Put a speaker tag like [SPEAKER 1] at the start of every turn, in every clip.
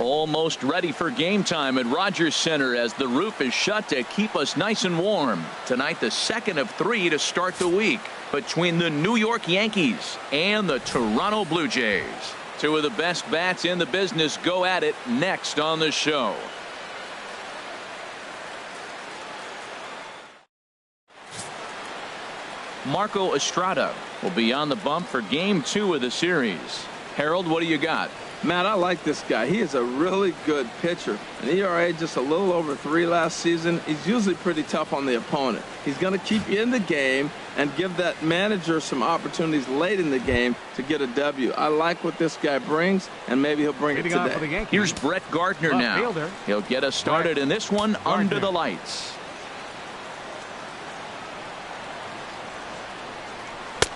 [SPEAKER 1] Almost ready for game time at Rogers Center as the roof is shut to keep us nice and warm. Tonight, the second of 3 to start the week between the New York Yankees and the Toronto Blue Jays. Two of the best bats in the business go at it next on the show. Marco Estrada will be on the bump for game 2 of the series. Harold, what do you got?
[SPEAKER 2] Matt, I like this guy. He is a really good pitcher. An ERA just a little over 3 last season. He's usually pretty tough on the opponent. He's going to keep you in the game and give that manager some opportunities late in the game to get a W. I like what this guy brings, and maybe he'll bring it today.
[SPEAKER 1] Here's Brett Gardner now. He'll get us started in this one under the lights.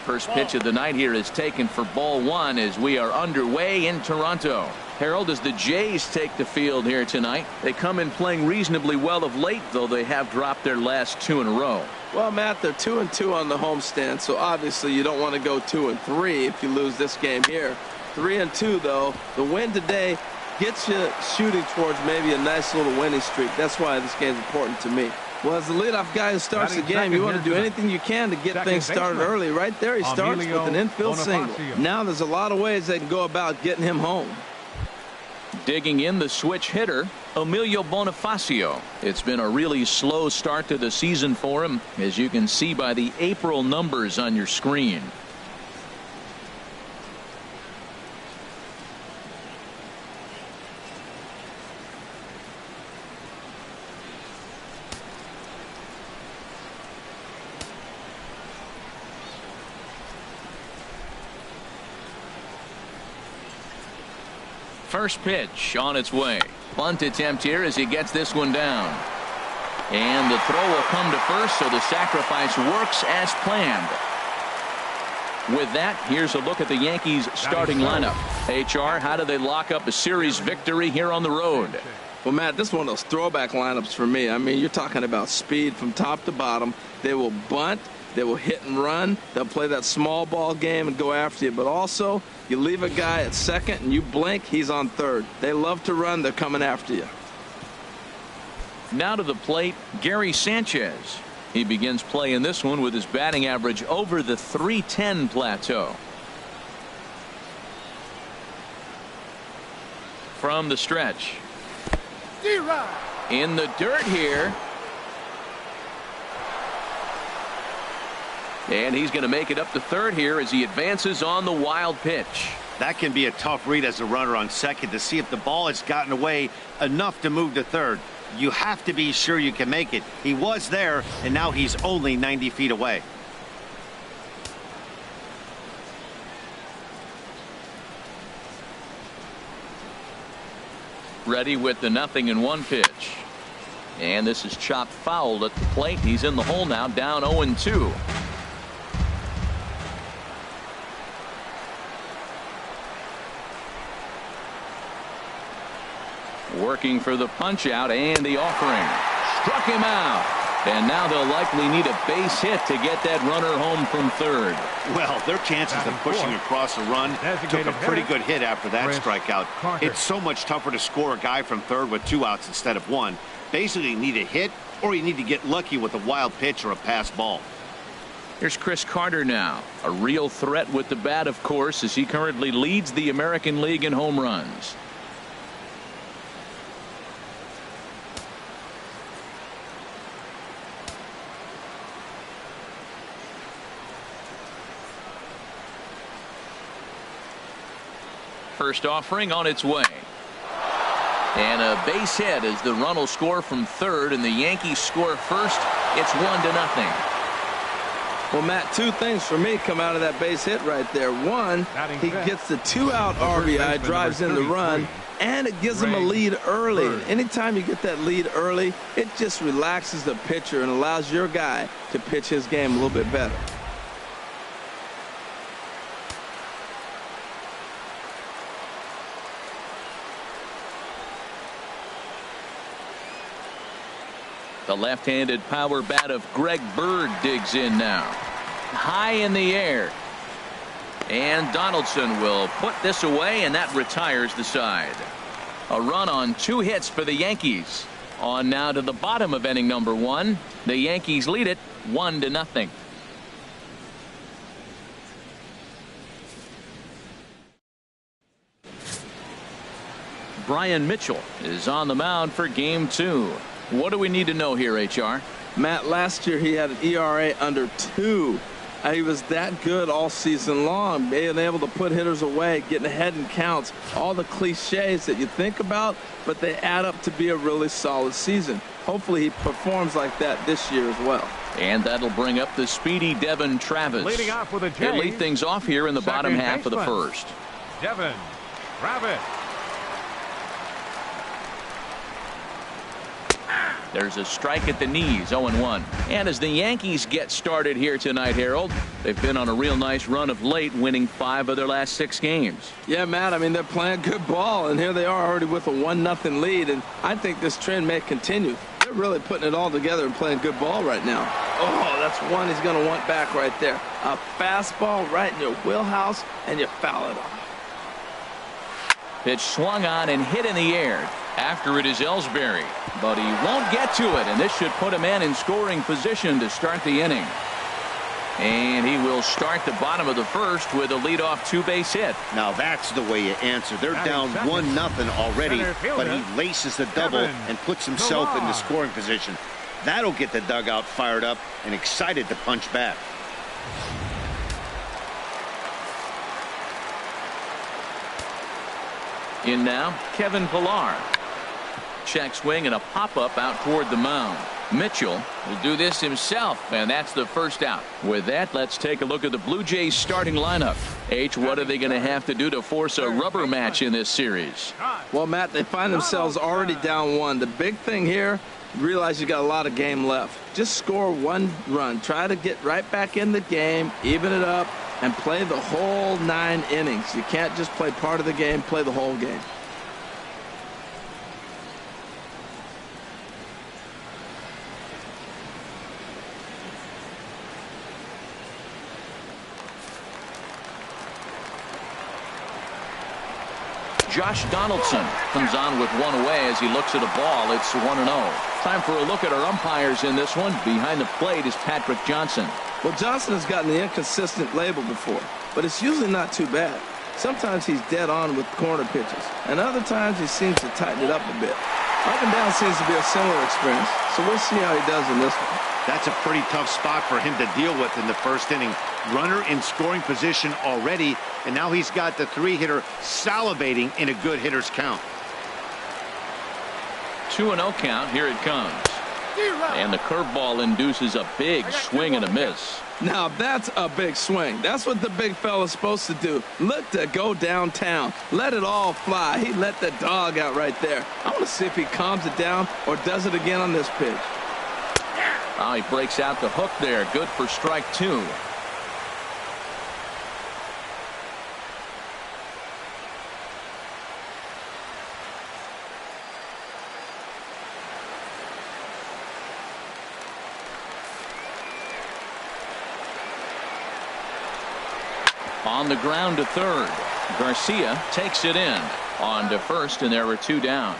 [SPEAKER 1] First pitch of the night here is taken for ball 1 as we are underway in Toronto. Harold, as the Jays take the field here tonight, they come in playing reasonably well of late, though they have dropped their last 2 in a row.
[SPEAKER 2] Well, Matt, they're 2-2 on the homestand, so obviously you don't want to go 2-3 if you lose this game here. 3-2, though. The win today gets you shooting towards maybe a nice little winning streak. That's why this game's important to me. Well, as the leadoff guy who starts the game, you want to do anything you can to get things started early. Right there, he starts with an infield single. Now there's a lot of ways they can go about getting him home.
[SPEAKER 1] Digging in the switch hitter, Emilio Bonifacio. It's been a really slow start to the season for him, as you can see by the April numbers on your screen. First pitch on its way. Bunt attempt here as he gets this one down. And the throw will come to first, so the sacrifice works as planned. With that, here's a look at the Yankees starting lineup. HR, how do they lock up a series victory here on the road?
[SPEAKER 2] Well, Matt, this is one of those throwback lineups for me. I mean, you're talking about speed from top to bottom. They will bunt. They will hit and run. They'll play that small ball game and go after you. But also, you leave a guy at second and you blink, he's on third. They love to run. They're coming after you.
[SPEAKER 1] Now to the plate, Gary Sanchez. He begins play in this one with his batting average over the .310 plateau. From the stretch. In the dirt here. And he's going to make it up to third here as he advances on the wild pitch.
[SPEAKER 3] That can be a tough read as a runner on second to see if the ball has gotten away enough to move to third. You have to be sure you can make it. He was there, and now he's only 90 feet away.
[SPEAKER 1] Ready with the 0-1 pitch. And this is chopped foul at the plate. He's in the hole now, down 0-2. Working for the punch out and the offering. Struck him out. And now they'll likely need a base hit to get that runner home from third.
[SPEAKER 3] Well, their chances of pushing across a run took a pretty good hit after that strikeout. It's so much tougher to score a guy from third with 2 outs instead of 1. Basically, you need a hit or you need to get lucky with a wild pitch or a pass ball.
[SPEAKER 1] Here's Chris Carter now. A real threat with the bat, of course, as he currently leads the American League in home runs. First offering on its way. And a base hit as the run will score from third and the Yankees score first. It's 1-0.
[SPEAKER 2] Well, Matt, 2 things for me come out of that base hit right there. One, he gets the 2-out RBI, drives in the run, and it gives him a lead early. Anytime you get that lead early, it just relaxes the pitcher and allows your guy to pitch his game a little bit better.
[SPEAKER 1] The left-handed power bat of Greg Bird digs in now. High in the air. And Donaldson will put this away, and that retires the side. A run on 2 hits for the Yankees. On now to the bottom of inning number 1. The Yankees lead it 1-0. Brian Mitchell is on the mound for game 2. What do we need to know here, HR?
[SPEAKER 2] Matt, last year he had an ERA under 2. He was that good all season long, being able to put hitters away, getting ahead in counts, all the cliches that you think about, but they add up to be a really solid season. Hopefully he performs like that this year as well.
[SPEAKER 1] And that'll bring up the speedy Devin Travis.
[SPEAKER 4] Leading off with a J.
[SPEAKER 1] He'll lead things off here in the bottom half of the first.
[SPEAKER 4] Devin Travis.
[SPEAKER 1] There's a strike at the knees, 0-1. And as the Yankees get started here tonight, Harold, they've been on a real nice run of late, winning 5 of their last 6 games.
[SPEAKER 2] Yeah, Matt, I mean, they're playing good ball, and here they are already with a 1-0 lead, and I think this trend may continue. They're really putting it all together and playing good ball right now. Oh, that's one he's going to want back right there. A fastball right in your wheelhouse, and you foul it off.
[SPEAKER 1] Pitch swung on and hit in the air. After it is Ellsbury, but he won't get to it, and this should put a man in scoring position to start the inning. And he will start the bottom of the first with a leadoff 2-base hit.
[SPEAKER 3] Now that's the way you answer. They're down 1-0 already, but he laces the double and puts himself in the scoring position. That'll get the dugout fired up and excited to punch back.
[SPEAKER 1] In now, Kevin Pillar. Check swing and a pop-up out toward the mound. Mitchell will do this himself, and that's the first out. With that, let's take a look at the Blue Jays starting lineup. H, what are they going to have to do to force a rubber match in this series?
[SPEAKER 2] Well, Matt, they find themselves already down 1. The big thing here, realize you got a lot of game left. Just score 1 run. Try to get right back in the game, even it up, and play the whole 9 innings. You can't just play part of the game, play the whole game.
[SPEAKER 1] Josh Donaldson comes on with 1 away as he looks at a ball. It's 1-0. Time for a look at our umpires in this one. Behind the plate is Patrick Johnson.
[SPEAKER 2] Well, Johnson has gotten the inconsistent label before, but it's usually not too bad. Sometimes he's dead on with corner pitches, and other times he seems to tighten it up a bit. Up and down seems to be a similar experience, so we'll see how he does in this one.
[SPEAKER 3] That's a pretty tough spot for him to deal with in the first inning. Runner in scoring position already, and now he's got the 3-hitter salivating in a good hitter's count.
[SPEAKER 1] 2-0 count. Here it comes. And the curveball induces a big swing and a miss.
[SPEAKER 2] Now that's a big swing. That's what the big fella's supposed to do. Look to go downtown. Let it all fly. He let the dog out right there. I want to see if he calms it down or does it again on this pitch.
[SPEAKER 1] Oh, he breaks out the hook there. Good for strike 2. On the ground to third. Garcia takes it in. On to first, and there were 2 down.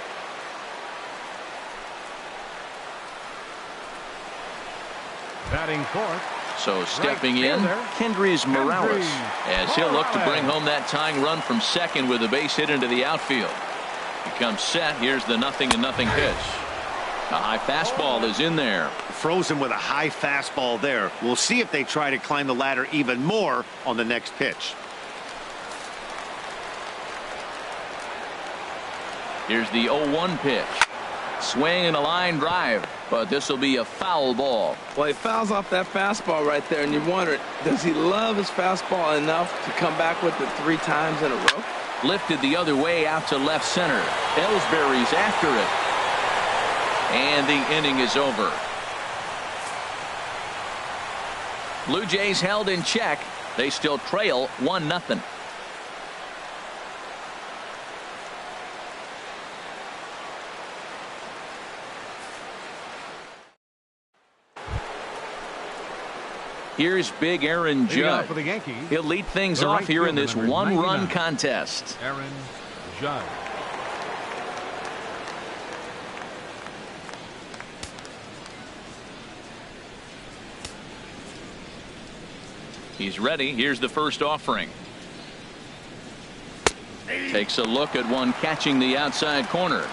[SPEAKER 4] Batting fourth.
[SPEAKER 1] So stepping in, Kendrys Morales, as he'll look to bring home that tying run from second with a base hit into the outfield. He comes set. Here's the 0-0 pitch. A high fastball is in there.
[SPEAKER 3] Frozen with a high fastball there. We'll see if they try to climb the ladder even more on the next pitch.
[SPEAKER 1] Here's the 0-1 pitch. Swing and a line drive, but this will be a foul ball.
[SPEAKER 2] Well, he fouls off that fastball right there, and you wonder, does he love his fastball enough to come back with it 3 times in a row?
[SPEAKER 1] Lifted the other way out to left center. Ellsbury's after it. And the inning is over. Blue Jays held in check. They still trail 1-0. Here's big Aaron Judge. He'll lead things off here in this 1-run contest.
[SPEAKER 4] Aaron Judge.
[SPEAKER 1] He's ready. Here's the first offering. Takes a look at one catching the outside corner.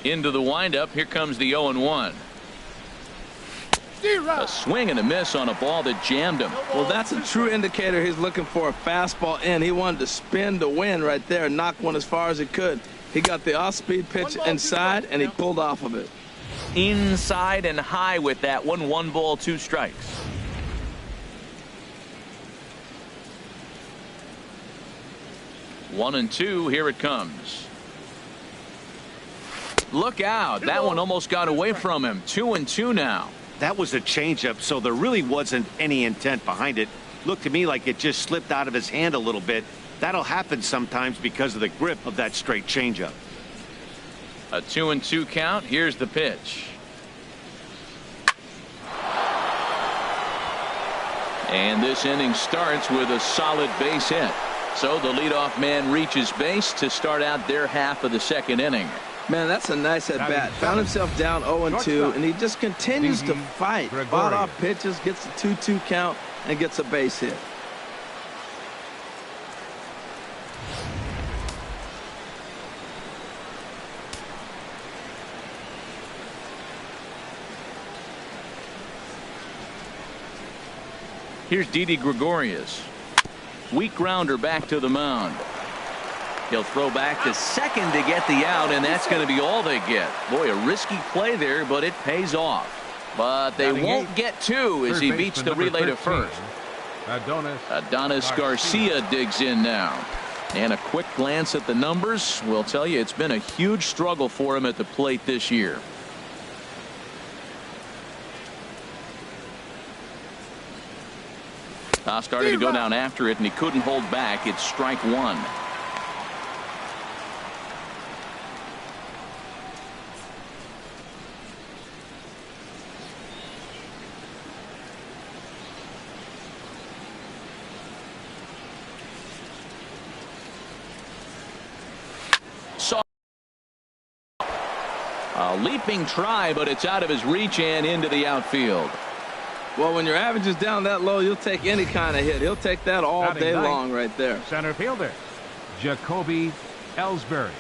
[SPEAKER 1] Into the windup. Here comes the 0-1. A swing and a miss on a ball that jammed him.
[SPEAKER 2] Well, that's a true indicator he's looking for a fastball in. He wanted to spin to win right there, knock one as far as he could. He got the off-speed pitch inside, and he pulled off of it.
[SPEAKER 1] Inside and high with that one. 1 ball, 2 strikes. One and two. Here it comes. Look out. That one almost got away from him. 2-2 now.
[SPEAKER 3] That was a changeup, so there really wasn't any intent behind it. Looked to me like it just slipped out of his hand a little bit. That'll happen sometimes because of the grip of that straight changeup.
[SPEAKER 1] A 2-2 count. Here's the pitch. And this inning starts with a solid base hit. So the leadoff man reaches base to start out their half of the second inning.
[SPEAKER 2] Man, that's a nice at-bat. Found himself down 0-2, and he just continues to fight. Fought off pitches, gets a 2-2 count, and gets a base hit.
[SPEAKER 1] Here's Didi Gregorius. Weak grounder back to the mound. He'll throw back to second to get the out, and that's going to be all they get. Boy, a risky play there, but it pays off. But they won't get two as he beats the relay to first. Adonis Garcia digs in now. And a quick glance at the numbers will tell you it's been a huge struggle for him at the plate this year. Started to go down after it, and he couldn't hold back. It's strike one. A leaping try, but it's out of his reach and into the outfield.
[SPEAKER 2] Well, when your average is down that low, you'll take any kind of hit. He'll take that all day long right there.
[SPEAKER 4] Center fielder, Jacoby Ellsbury.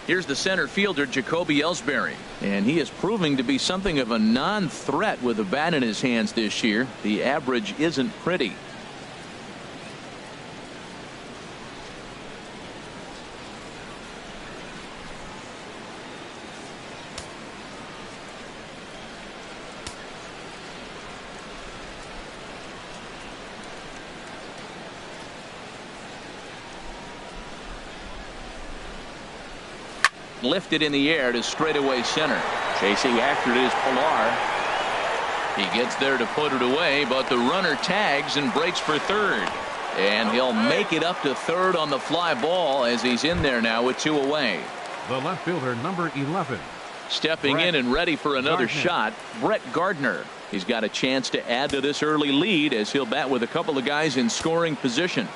[SPEAKER 1] Here's the center fielder, Jacoby Ellsbury, and he is proving to be something of a non-threat with a bat in his hands this year. The average isn't pretty. Lifted in the air to straightaway center. Chasing after it is Pilar. He gets there to put it away, but the runner tags and breaks for third. And he'll make it up to third on the fly ball as he's in there now with 2 away.
[SPEAKER 4] The left fielder, number 11.
[SPEAKER 1] Stepping in and ready for another shot, Brett Gardner. He's got a chance to add to this early lead as he'll bat with a couple of guys in scoring position.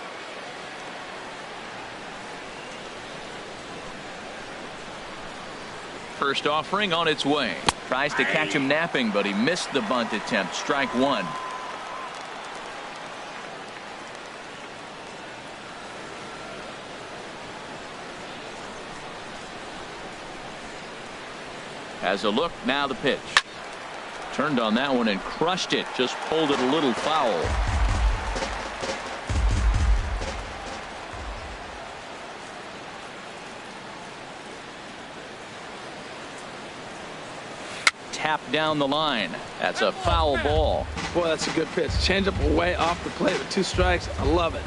[SPEAKER 1] First offering on its way. Tries to catch him napping, but he missed the bunt attempt. Strike one. Has a look. Now the pitch. Turned on that one and crushed it. Just pulled it a little foul. Tap down the line. That's a foul ball.
[SPEAKER 2] Boy, that's a good pitch. Change up away off the plate with 2 strikes. I love it.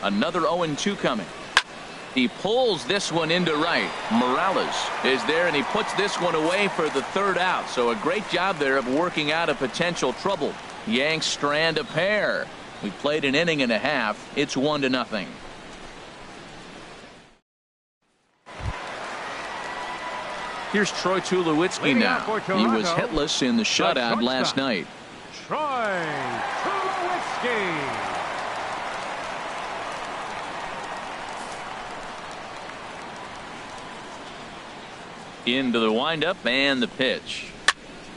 [SPEAKER 1] Another 0-2 coming. He pulls this one into right. Morales is there, and he puts this one away for the third out. So a great job there of working out a potential trouble. Yanks strand a pair. We played an inning and a half. It's 1-0. Here's Troy Tulowitzki now. He was hitless in the shutout last night.
[SPEAKER 4] Troy Tulowitzki.
[SPEAKER 1] Into the windup and the pitch.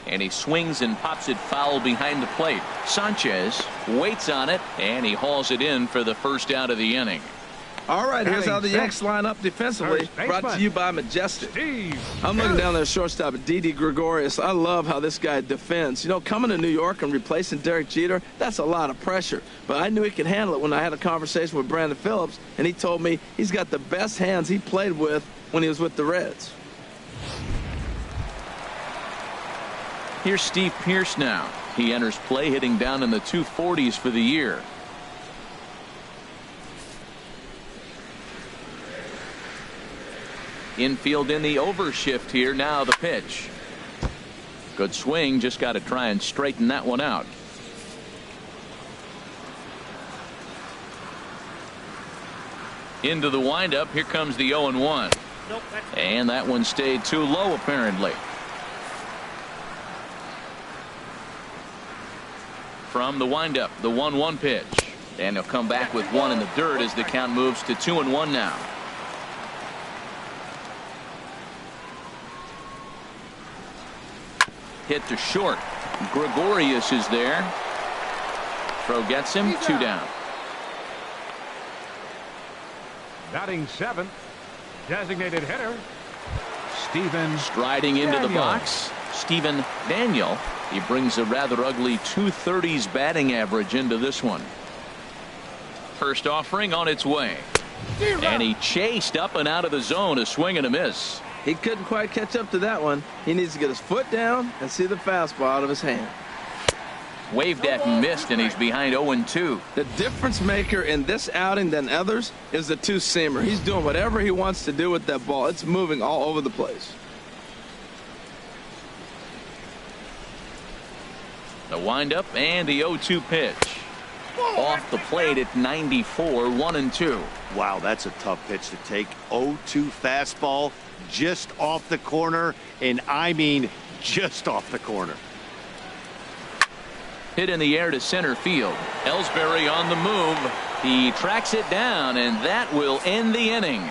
[SPEAKER 1] And he swings and pops it foul behind the plate. Sanchez waits on it, and he hauls it in for the first out of the inning.
[SPEAKER 2] All right, here's how the Yanks line up defensively. Brought to you by Majestic. I'm looking down there at shortstop at Didi Gregorius. I love how this guy defends. You know, coming to New York and replacing Derek Jeter, that's a lot of pressure. But I knew he could handle it when I had a conversation with Brandon Phillips, and he told me he's got the best hands he played with when he was with the Reds.
[SPEAKER 1] Here's Steve Pearce now. He enters play hitting down in the 240s for the year. Infield in the overshift here. Now the pitch. Good swing. Just got to try and straighten that one out. Into the windup. Here comes the 0-1. And that one stayed too low apparently. From the windup, the 1-1 pitch. And he'll come back with one in the dirt as the count moves to 2-1 now. Hit to short. Gregorius is there. Throw gets him. 2 down.
[SPEAKER 4] Batting 7th, designated hitter, Stephen
[SPEAKER 1] Striding into
[SPEAKER 4] Daniel.
[SPEAKER 1] the box, Stephen Daniel. He brings a rather ugly 230s batting average into this one. First offering on its way. And he chased up and out of the zone. A swing and a miss.
[SPEAKER 2] He couldn't quite catch up to that one. He needs to get his foot down and see the fastball out of his hand.
[SPEAKER 1] Waved at and missed, and he's behind 0-2.
[SPEAKER 2] The difference maker in this outing than others is the two-seamer. He's doing whatever he wants to do with that ball. It's moving all over the place.
[SPEAKER 1] The windup and the 0-2 pitch. Off the plate at 94, 1-2.
[SPEAKER 3] Wow, that's a tough pitch to take. 0-2 fastball just off the corner, and I mean just off the corner.
[SPEAKER 1] Hit in the air to center field. Ellsbury on the move. He tracks it down, and that will end the inning.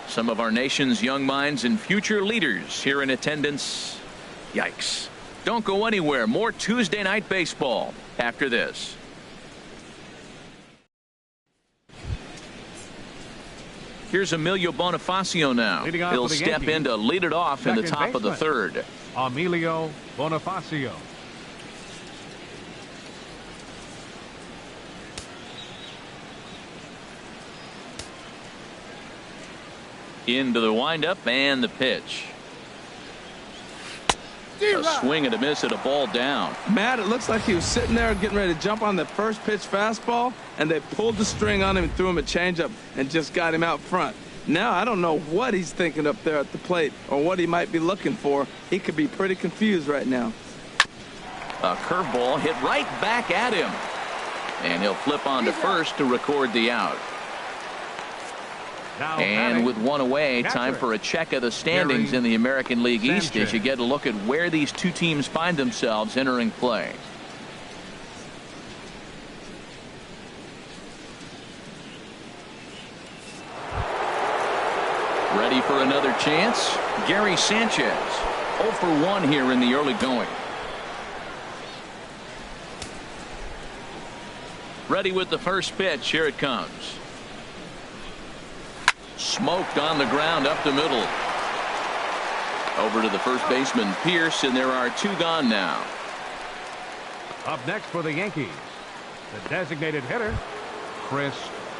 [SPEAKER 1] Some of our nation's young minds and future leaders here in attendance. Yikes. Don't go anywhere. More Tuesday Night Baseball after this. Here's Emilio Bonifacio now. He'll step in to lead it off in the top of the third.
[SPEAKER 4] Emilio Bonifacio.
[SPEAKER 1] Into the windup and the pitch. A swing and a miss at a ball down.
[SPEAKER 2] Matt, it looks like he was sitting there getting ready to jump on the first pitch fastball, and they pulled the string on him and threw him a changeup and just got him out front. Now I don't know what he's thinking up there at the plate or what he might be looking for. He could be pretty confused right now.
[SPEAKER 1] A curveball hit right back at him. And he'll flip on to first to record the out. And with one away, time for a check of the standings in the American League East as you get a look at where these two teams find themselves entering play. Ready for another chance? Gary Sanchez, 0 for 1 here in the early going. Ready with the first pitch. Here it comes. Smoked on the ground up the middle. Over to the first baseman, Pierce, and there are 2 gone now.
[SPEAKER 4] Up next for the Yankees, the designated hitter, Chris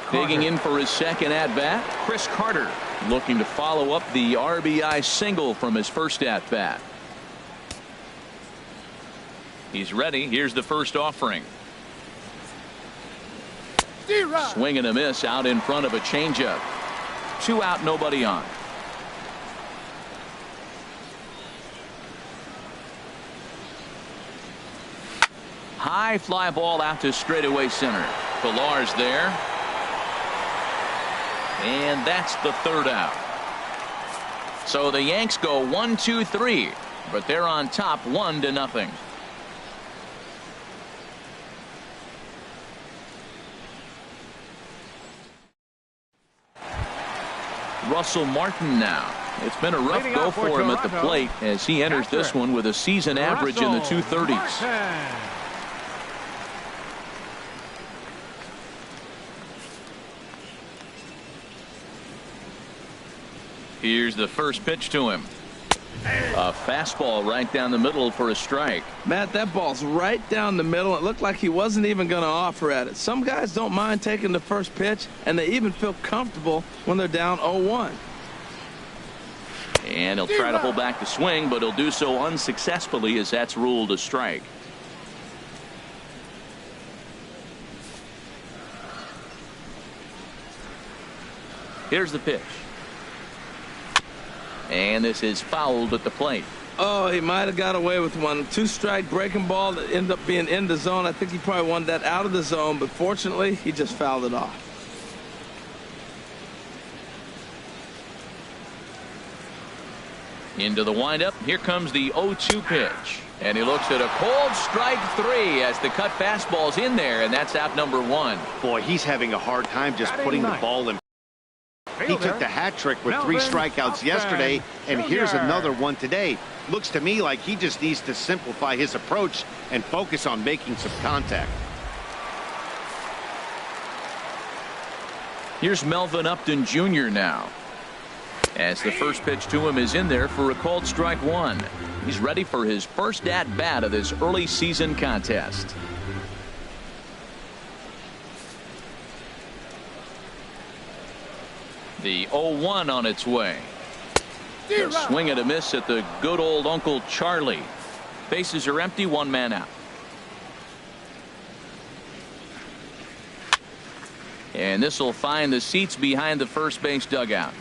[SPEAKER 4] Carter.
[SPEAKER 1] Digging in for his second at-bat, Chris Carter, looking to follow up the RBI single from his first at-bat. He's ready. Here's the first offering. Swing and a miss out in front of a changeup. 2 out, nobody on. High fly ball out to straightaway center. Pilar's there. And that's the third out. So the Yanks go 1-2-3, but they're on top 1-0. Russell Martin now. It's been a rough go for him at the plate as he enters this one with a season average in the 230s. Here's the first pitch to him. A fastball right down the middle for a strike.
[SPEAKER 2] Matt, that ball's right down the middle. It looked like he wasn't even going to offer at it. Some guys don't mind taking the first pitch, and they even feel comfortable when they're down 0-1.
[SPEAKER 1] And he'll try to hold back the swing, but he'll do so unsuccessfully as that's ruled a strike. Here's the pitch. And this is fouled at the plate.
[SPEAKER 2] Oh, he might have got away with one. 2-strike breaking ball that ended up being in the zone. I think he probably wanted that out of the zone, but fortunately, he just fouled it off.
[SPEAKER 1] Into the windup. Here comes the 0-2 pitch. And he looks at a cold strike 3 as the cut fastball's in there, and that's out number 1.
[SPEAKER 3] Boy, he's having a hard time just putting the ball in. He took the hat trick with 3 strikeouts yesterday, and here's another one today. Looks to me like he just needs to simplify his approach and focus on making some contact.
[SPEAKER 1] Here's Melvin Upton Jr. now. As the first pitch to him is in there for a called strike 1. He's ready for his first at-bat of this early season contest. The 0-1 on its way. A swing and a miss at the good old Uncle Charlie. Bases are empty, 1 man out. And this will find the seats behind the first base dugout.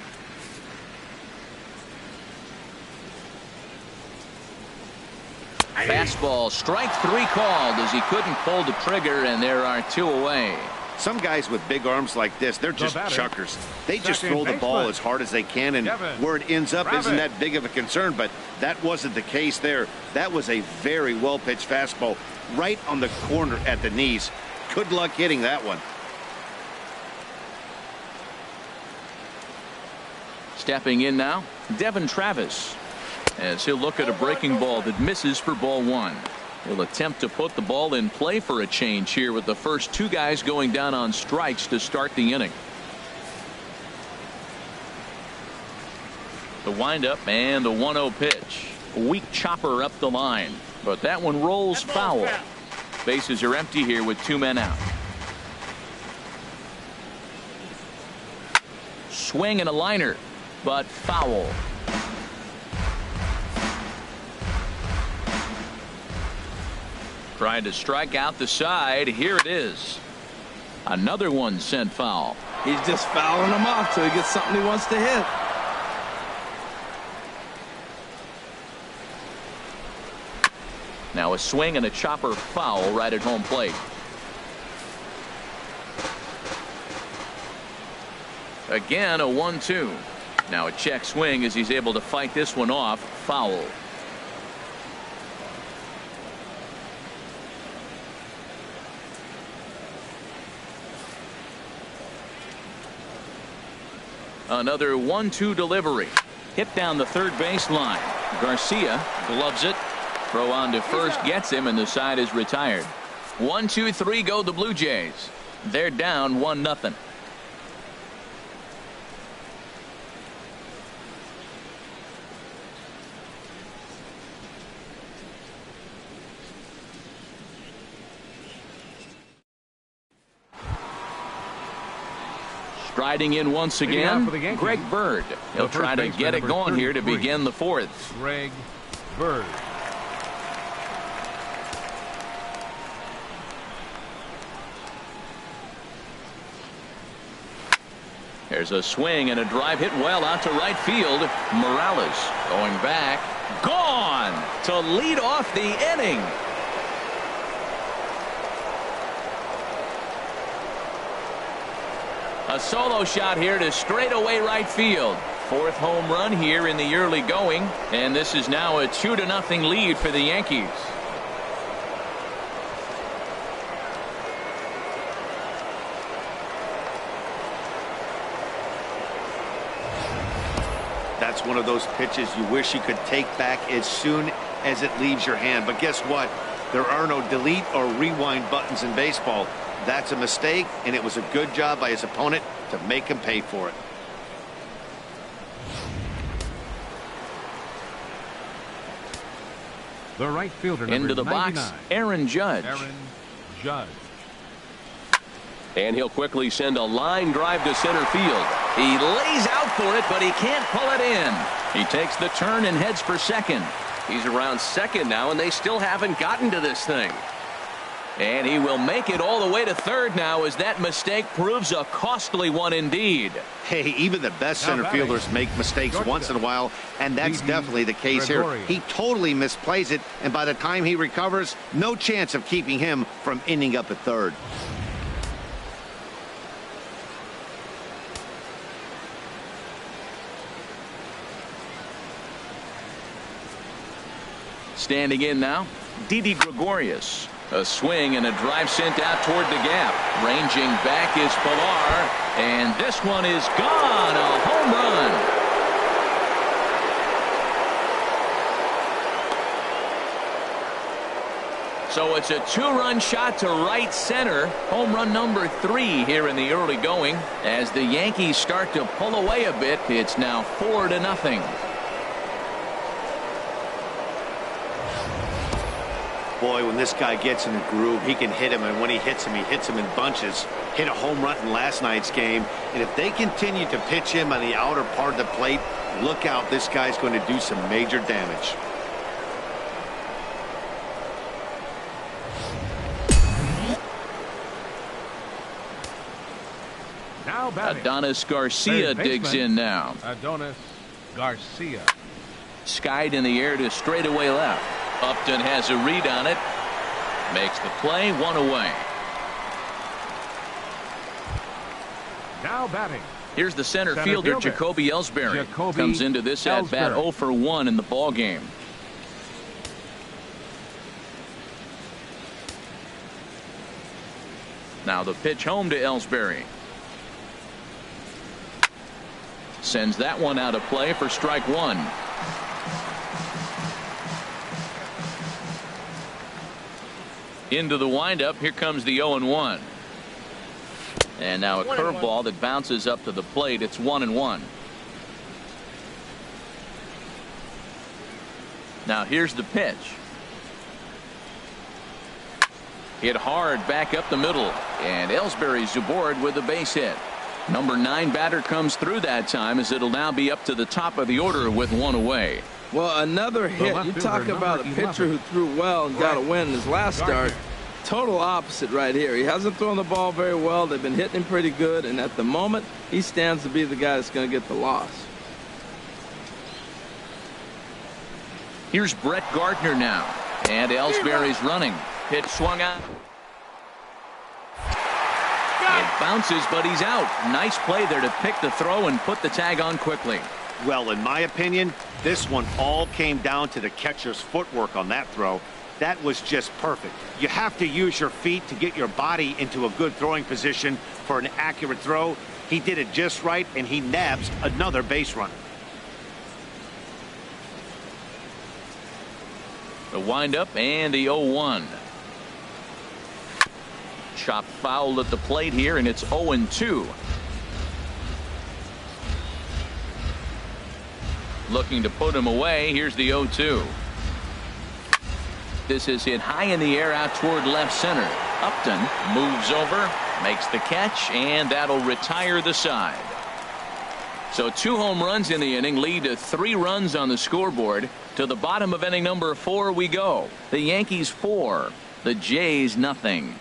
[SPEAKER 1] Fastball, strike 3 called as he couldn't pull the trigger, and there are 2 away.
[SPEAKER 3] Some guys with big arms like this, they're just chuckers. They just throw the ball as hard as they can, and where it ends up isn't that big of a concern, but that wasn't the case there. That was a very well-pitched fastball right on the corner at the knees. Good luck hitting that one.
[SPEAKER 1] Stepping in now, Devin Travis, as he'll look at a breaking ball that misses for ball 1. He'll attempt to put the ball in play for a change here with the first 2 guys going down on strikes to start the inning. The windup and the 1-0 pitch. A weak chopper up the line, but that one rolls foul. Bases are empty here with 2 men out. Swing and a liner, but foul. Trying to strike out the side. Here it is. Another one sent foul.
[SPEAKER 2] He's just fouling them off till he gets something he wants to hit.
[SPEAKER 1] Now a swing and a chopper foul right at home plate. Again a 1-2. Now a check swing as he's able to fight this one off. Foul. Another 1-2 delivery. Hit down the third base line. Garcia gloves it. Throw on to first gets him, and the side is retired. 1-2-3 go the Blue Jays. They're down 1-0. Striding in once again, Greg Bird. He'll try to get it going here to begin the 4th.
[SPEAKER 4] Greg Bird.
[SPEAKER 1] There's a swing and a drive hit well out to right field. Morales going back. Gone to lead off the inning. A solo shot here to straightaway right field. Fourth home run here in the early going, and this is now a 2-0 lead for the Yankees.
[SPEAKER 3] That's one of those pitches you wish you could take back as soon as it leaves your hand. But guess what? There are no delete or rewind buttons in baseball. That's a mistake, and it was a good job by his opponent to make him pay for it.
[SPEAKER 4] The right fielder,
[SPEAKER 1] into the
[SPEAKER 4] 99.
[SPEAKER 1] box, Aaron Judge.
[SPEAKER 4] Aaron Judge.
[SPEAKER 5] And he'll quickly send a line drive to center field.
[SPEAKER 1] He lays out for it, but he can't pull it in. He takes the turn and heads for second.
[SPEAKER 5] He's around second now, and they still haven't gotten to this thing.
[SPEAKER 1] And he will make it all the way to third now, as that mistake proves a costly one indeed.
[SPEAKER 3] Hey, even the best center fielders make mistakes once in a while, and that's definitely the case here. He totally misplays it, and by the time he recovers, no chance of keeping him from ending up at third.
[SPEAKER 1] Standing in now, Didi Gregorius. A swing and a drive sent out toward the gap. Ranging back is Pilar, and this one is gone. A home run. So it's a 2-run shot to right center. Home run number 3 here in the early going. As the Yankees start to pull away a bit, it's now 4-0.
[SPEAKER 3] Boy, when this guy gets in a groove, he can hit him, and when he hits him in bunches. Hit a home run in last night's game, and if they continue to pitch him on the outer part of the plate, look out, this guy's going to do some major damage.
[SPEAKER 4] Now batting.
[SPEAKER 1] Adonis Garcia digs in now.
[SPEAKER 4] Adonis Garcia.
[SPEAKER 1] Skied in the air to straightaway left. Upton has a read on it. Makes the play, 1 away.
[SPEAKER 4] Now batting.
[SPEAKER 1] Here's the center fielder, Jacoby Ellsbury. Comes into this at bat 0 for 1 in the ball game. Now the pitch home to Ellsbury. Sends that one out of play for strike 1. Into the windup. Here comes the 0-1. And now a curveball that bounces up to the plate. It's 1-1. Now here's the pitch. Hit hard back up the middle. And Ellsbury's aboard with a base hit. Number 9 batter comes through that time, as it'll now be up to the top of the order with 1 away.
[SPEAKER 2] Well, another hit. You talk about a pitcher who threw well and got a win in his last start. Total opposite right here. He hasn't thrown the ball very well. They've been hitting him pretty good, and at the moment, he stands to be the guy that's going to get the loss.
[SPEAKER 1] Here's Brett Gardner now, and Ellsbury's running. Pitch swung out. It bounces, but he's out. Nice play there to pick the throw and put the tag on quickly.
[SPEAKER 3] Well, in my opinion, this one all came down to the catcher's footwork on that throw. That was just perfect. You have to use your feet to get your body into a good throwing position for an accurate throw. He did it just right, and he nabs another base runner.
[SPEAKER 1] The windup and the 0-1. Chopped foul at the plate here, and it's 0-2. Looking to put him away. Here's the 0-2. This is hit high in the air out toward left center. Upton moves over, makes the catch, and that'll retire the side. So 2 home runs in the inning lead to 3 runs on the scoreboard. To the bottom of inning number 4 we go. The Yankees 4, the Jays nothing.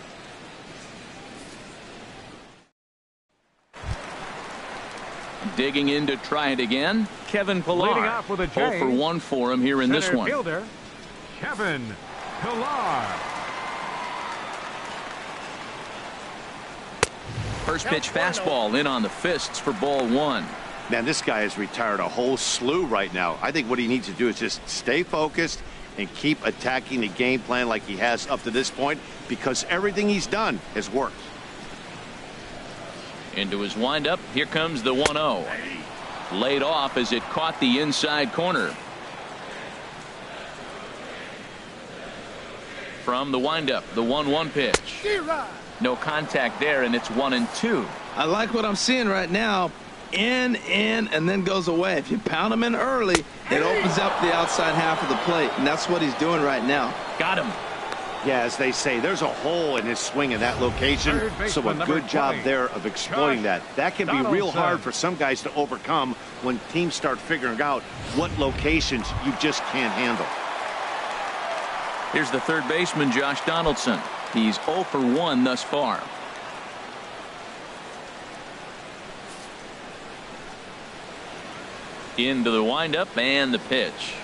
[SPEAKER 1] Digging in to try it again, Kevin Pilar.
[SPEAKER 4] Leading off with a
[SPEAKER 1] 0 for 1 for him here in this one.
[SPEAKER 4] Fielder, Kevin Pilar.
[SPEAKER 1] First pitch fastball in on the fists for ball one.
[SPEAKER 3] Man, this guy has retired a whole slew right now. I think what he needs to do is just stay focused and keep attacking the game plan like he has up to this point, because everything he's done has worked.
[SPEAKER 1] Into his windup. Here comes the 1-0. Laid off as it caught the inside corner. From the windup, the 1-1 pitch. No contact there, and it's 1-2.
[SPEAKER 2] I like what I'm seeing right now. In, and then goes away. If you pound him in early, it opens up the outside half of the plate, and that's what he's doing right now.
[SPEAKER 1] Got him.
[SPEAKER 3] Yeah, as they say, there's a hole in his swing in that location, so a good job there of exploiting that. That can be real hard for some guys to overcome when teams start figuring out what locations you just can't handle.
[SPEAKER 1] Here's the third baseman, Josh Donaldson. He's 0 for 1 thus far. Into the windup and the pitch.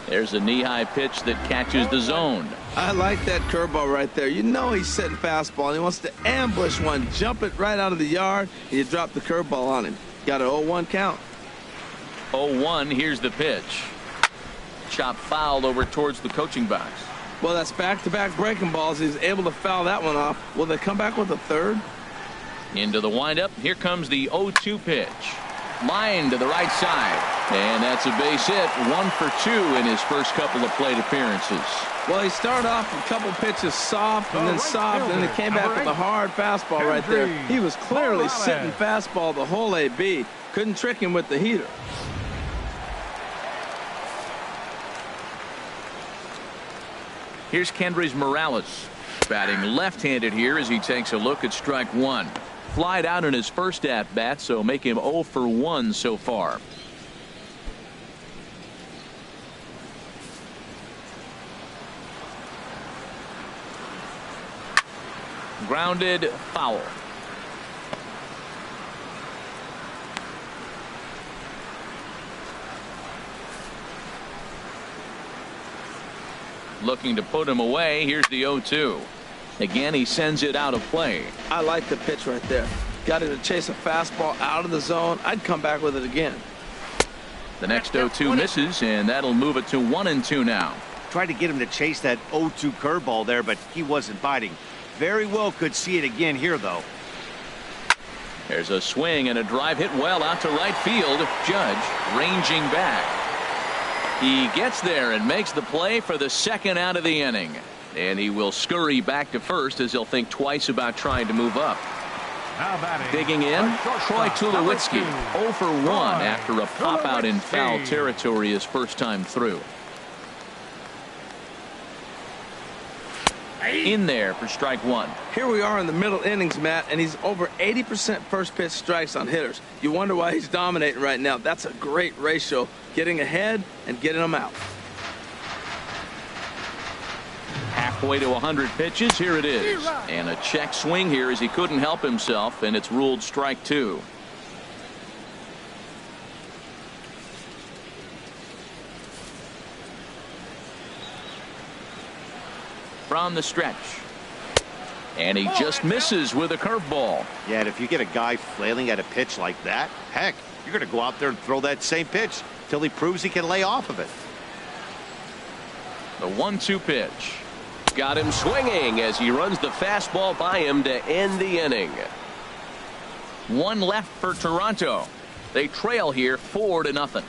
[SPEAKER 1] There's a knee-high pitch that catches the zone.
[SPEAKER 2] I like that curveball right there. You know he's setting fastball, and he wants to ambush one, jump it right out of the yard, and you drop the curveball on him. Got an 0-1 count.
[SPEAKER 1] 0-1. Here's the pitch. Chop fouled over towards the coaching box.
[SPEAKER 2] Well, that's back-to-back breaking balls. He's able to foul that one off. Will they come back with a third?
[SPEAKER 1] Into the windup. Here comes the 0-2 pitch. Line to the right side. And that's a base hit. 1 for 2 in his first couple of plate appearances.
[SPEAKER 2] Well, he started off a couple pitches soft and then soft, and then he came back with a hard fastball right there. He was clearly sitting fastball the whole AB. Couldn't trick him with the heater.
[SPEAKER 1] Here's Kendrys Morales batting left-handed here as he takes a look at strike one. Flied out in his first at-bat, so make him 0 for 1 so far. Grounded, foul. Looking to put him away. Here's the 0-2. Again, he sends it out of play.
[SPEAKER 2] I like the pitch right there. Got him to chase a fastball out of the zone. I'd come back with it again.
[SPEAKER 1] The next 0-2 misses, and that'll move it to 1-2 now.
[SPEAKER 3] Tried to get him to chase that 0-2 curveball there, but he wasn't biting. Very well could see it again here, though.
[SPEAKER 1] There's a swing and a drive hit well out to right field. Judge ranging back. He gets there and makes the play for the second out of the inning. And he will scurry back to first as he'll think twice about trying to move up. Digging in, Troy Tulowitzki, 0 for 1 after a pop out in foul territory his first time through. In there for strike one.
[SPEAKER 2] Here we are in the middle innings, Matt, and he's over 80% first pitch strikes on hitters. You wonder why he's dominating right now. That's a great ratio, getting ahead and getting them out.
[SPEAKER 1] Halfway to 100 pitches. Here it is. And a check swing here as he couldn't help himself, and it's ruled strike two. From the stretch. And he just misses with a curveball.
[SPEAKER 3] Yeah, and if you get a guy flailing at a pitch like that, heck, you're going to go out there and throw that same pitch till he proves he can lay off of it.
[SPEAKER 1] The 1-2 pitch. Got him swinging as he runs the fastball by him to end the inning. One left for Toronto. They trail here 4-0.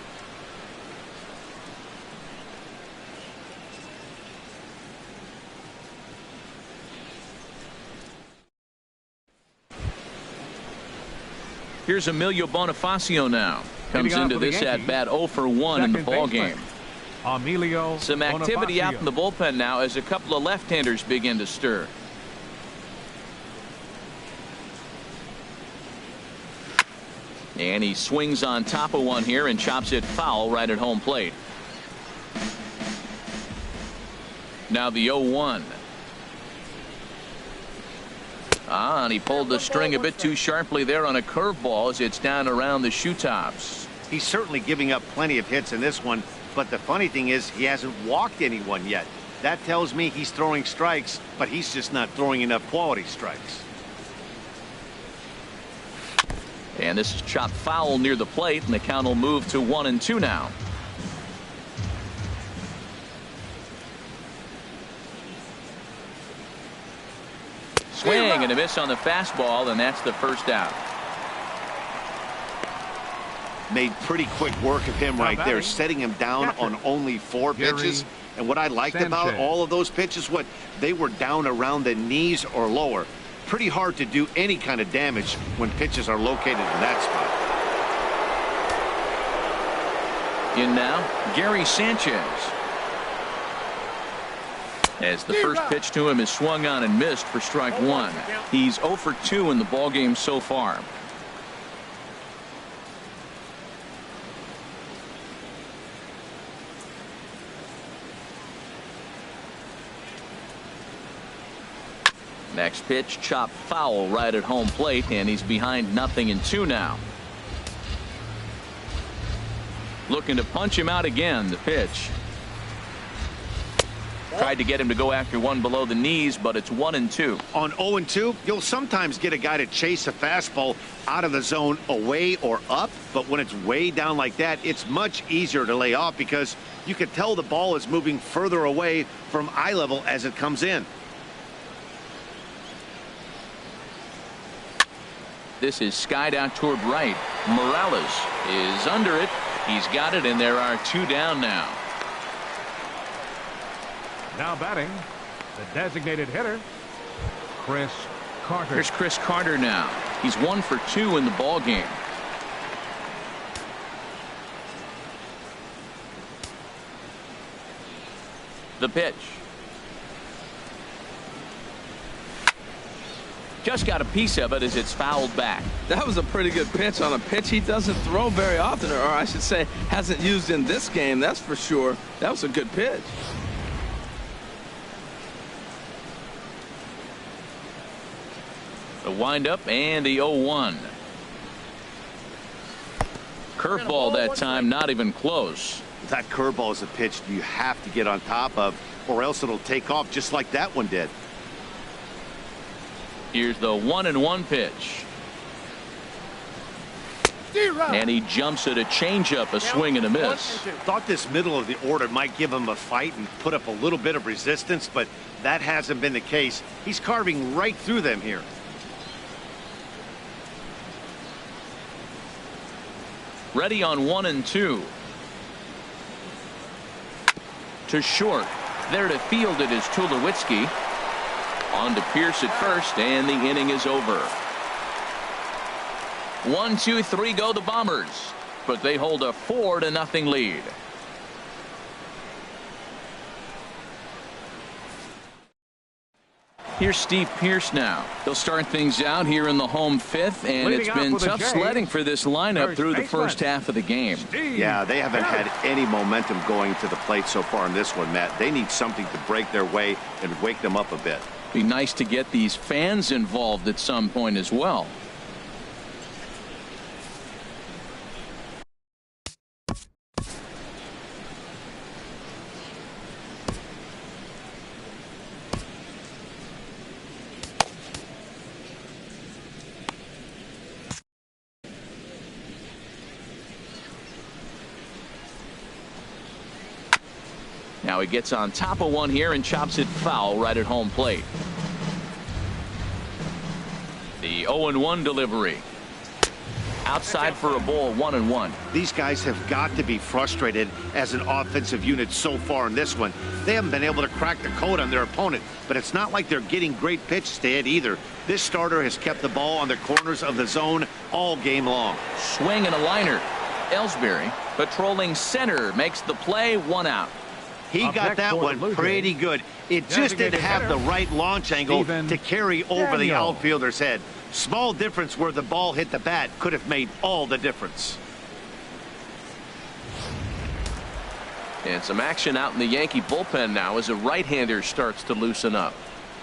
[SPEAKER 1] Here's Emilio Bonifacio now. Comes into this at bat 0 for 1 in the ball game.
[SPEAKER 4] Emilio
[SPEAKER 1] Some activity
[SPEAKER 4] Bonifacio
[SPEAKER 1] out in the bullpen now as a couple of left-handers begin to stir. And he swings on top of one here and chops it foul right at home plate. Now the 0-1. And he pulled the string a bit too sharply there on a curveball as it's down around the shoe tops.
[SPEAKER 3] He's certainly giving up plenty of hits in this one, but the funny thing is he hasn't walked anyone yet. That tells me he's throwing strikes, but he's just not throwing enough quality strikes.
[SPEAKER 1] And this is chopped foul near the plate, and the count will move to 1-2 now. Swing and a miss on the fastball, and that's the first out.
[SPEAKER 3] Made pretty quick work of him right there, setting him down on only 4 pitches. And what I liked about all of those pitches, they were down around the knees or lower. Pretty hard to do any kind of damage when pitches are located in that spot.
[SPEAKER 1] In now, Gary Sanchez. As the first pitch to him is swung on and missed for strike 1. He's 0 for 2 in the ballgame so far. Next pitch, chopped foul right at home plate, and he's behind 0-2 now. Looking to punch him out again. The pitch. Tried to get him to go after one below the knees, but it's 1-2.
[SPEAKER 3] On 0-2, you'll sometimes get a guy to chase a fastball out of the zone away or up, but when it's way down like that, it's much easier to lay off because you can tell the ball is moving further away from eye level as it comes in.
[SPEAKER 1] This is skied out toward right. Morales is under it. He's got it, and there are 2 down now.
[SPEAKER 4] Now batting, the designated hitter, Chris Carter.
[SPEAKER 1] Here's Chris Carter now. He's 1 for 2 in the ball game. The pitch. Just got a piece of it as it's fouled back.
[SPEAKER 2] That was a pretty good pitch on a pitch he doesn't throw very often, or I should say hasn't used in this game, that's for sure. That was a good pitch.
[SPEAKER 1] The windup and the 0-1. Curveball that time, not even close.
[SPEAKER 3] That curveball is a pitch you have to get on top of, or else it'll take off just like that one did.
[SPEAKER 1] Here's the 1-1 pitch. And he jumps at a changeup, a swing and a miss.
[SPEAKER 3] Thought this middle of the order might give him a fight and put up a little bit of resistance, but that hasn't been the case. He's carving right through them here.
[SPEAKER 1] Ready on 1-2. To short. There to field it is Tulowitzki. On to Pierce at first, and the inning is over. 1, 2, 3 go the Bombers, but they hold a 4-0 lead. Here's Steve Pierce now. He'll start things out here in the home 5th, and it's been tough sledding for this lineup through the first half of the game.
[SPEAKER 3] Yeah, they haven't had any momentum going to the plate so far in this one, Matt. They need something to break their way and wake them up a bit.
[SPEAKER 1] Be nice to get these fans involved at some point as well. Now he gets on top of one here and chops it foul right at home plate. The 0-1 delivery. Outside for a ball, 1-1.
[SPEAKER 3] These guys have got to be frustrated as an offensive unit so far in this one. They haven't been able to crack the code on their opponent, but it's not like they're getting great pitches to hit either. This starter has kept the ball on the corners of the zone all game long.
[SPEAKER 1] Swing and a liner. Ellsbury patrolling center makes the play, 1 out.
[SPEAKER 3] He got that one pretty good. It just didn't have the right launch angle to carry over the outfielder's head. Small difference where the ball hit the bat could have made all the difference.
[SPEAKER 5] And some action out in the Yankee bullpen now as a right-hander starts to loosen up.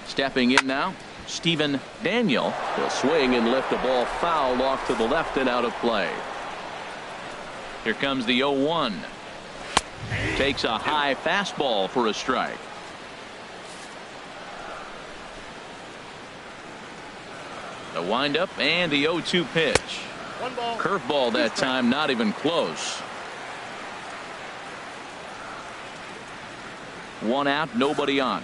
[SPEAKER 1] Stepping in now, Stephen Daniel. He'll swing and lift a ball foul off to the left and out of play. Here comes the 0-1. Takes a high fastball for a strike. The windup and the 0-2 pitch. Curveball that time, not even close. 1 out, nobody on.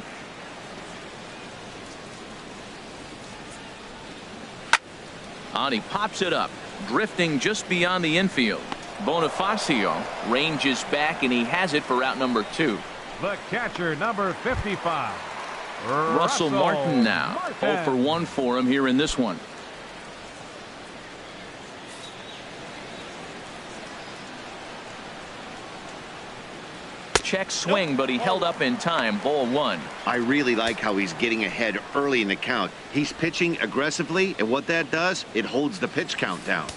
[SPEAKER 1] And he pops it up, drifting just beyond the infield. Bonifacio ranges back, and he has it for out number 2.
[SPEAKER 4] The catcher, number 55.
[SPEAKER 1] Russell Martin now. 0 for 1 for him here in this one. Check swing, but he held up in time. Ball 1.
[SPEAKER 3] I really like how he's getting ahead early in the count. He's pitching aggressively, and what that does, it holds the pitch count down.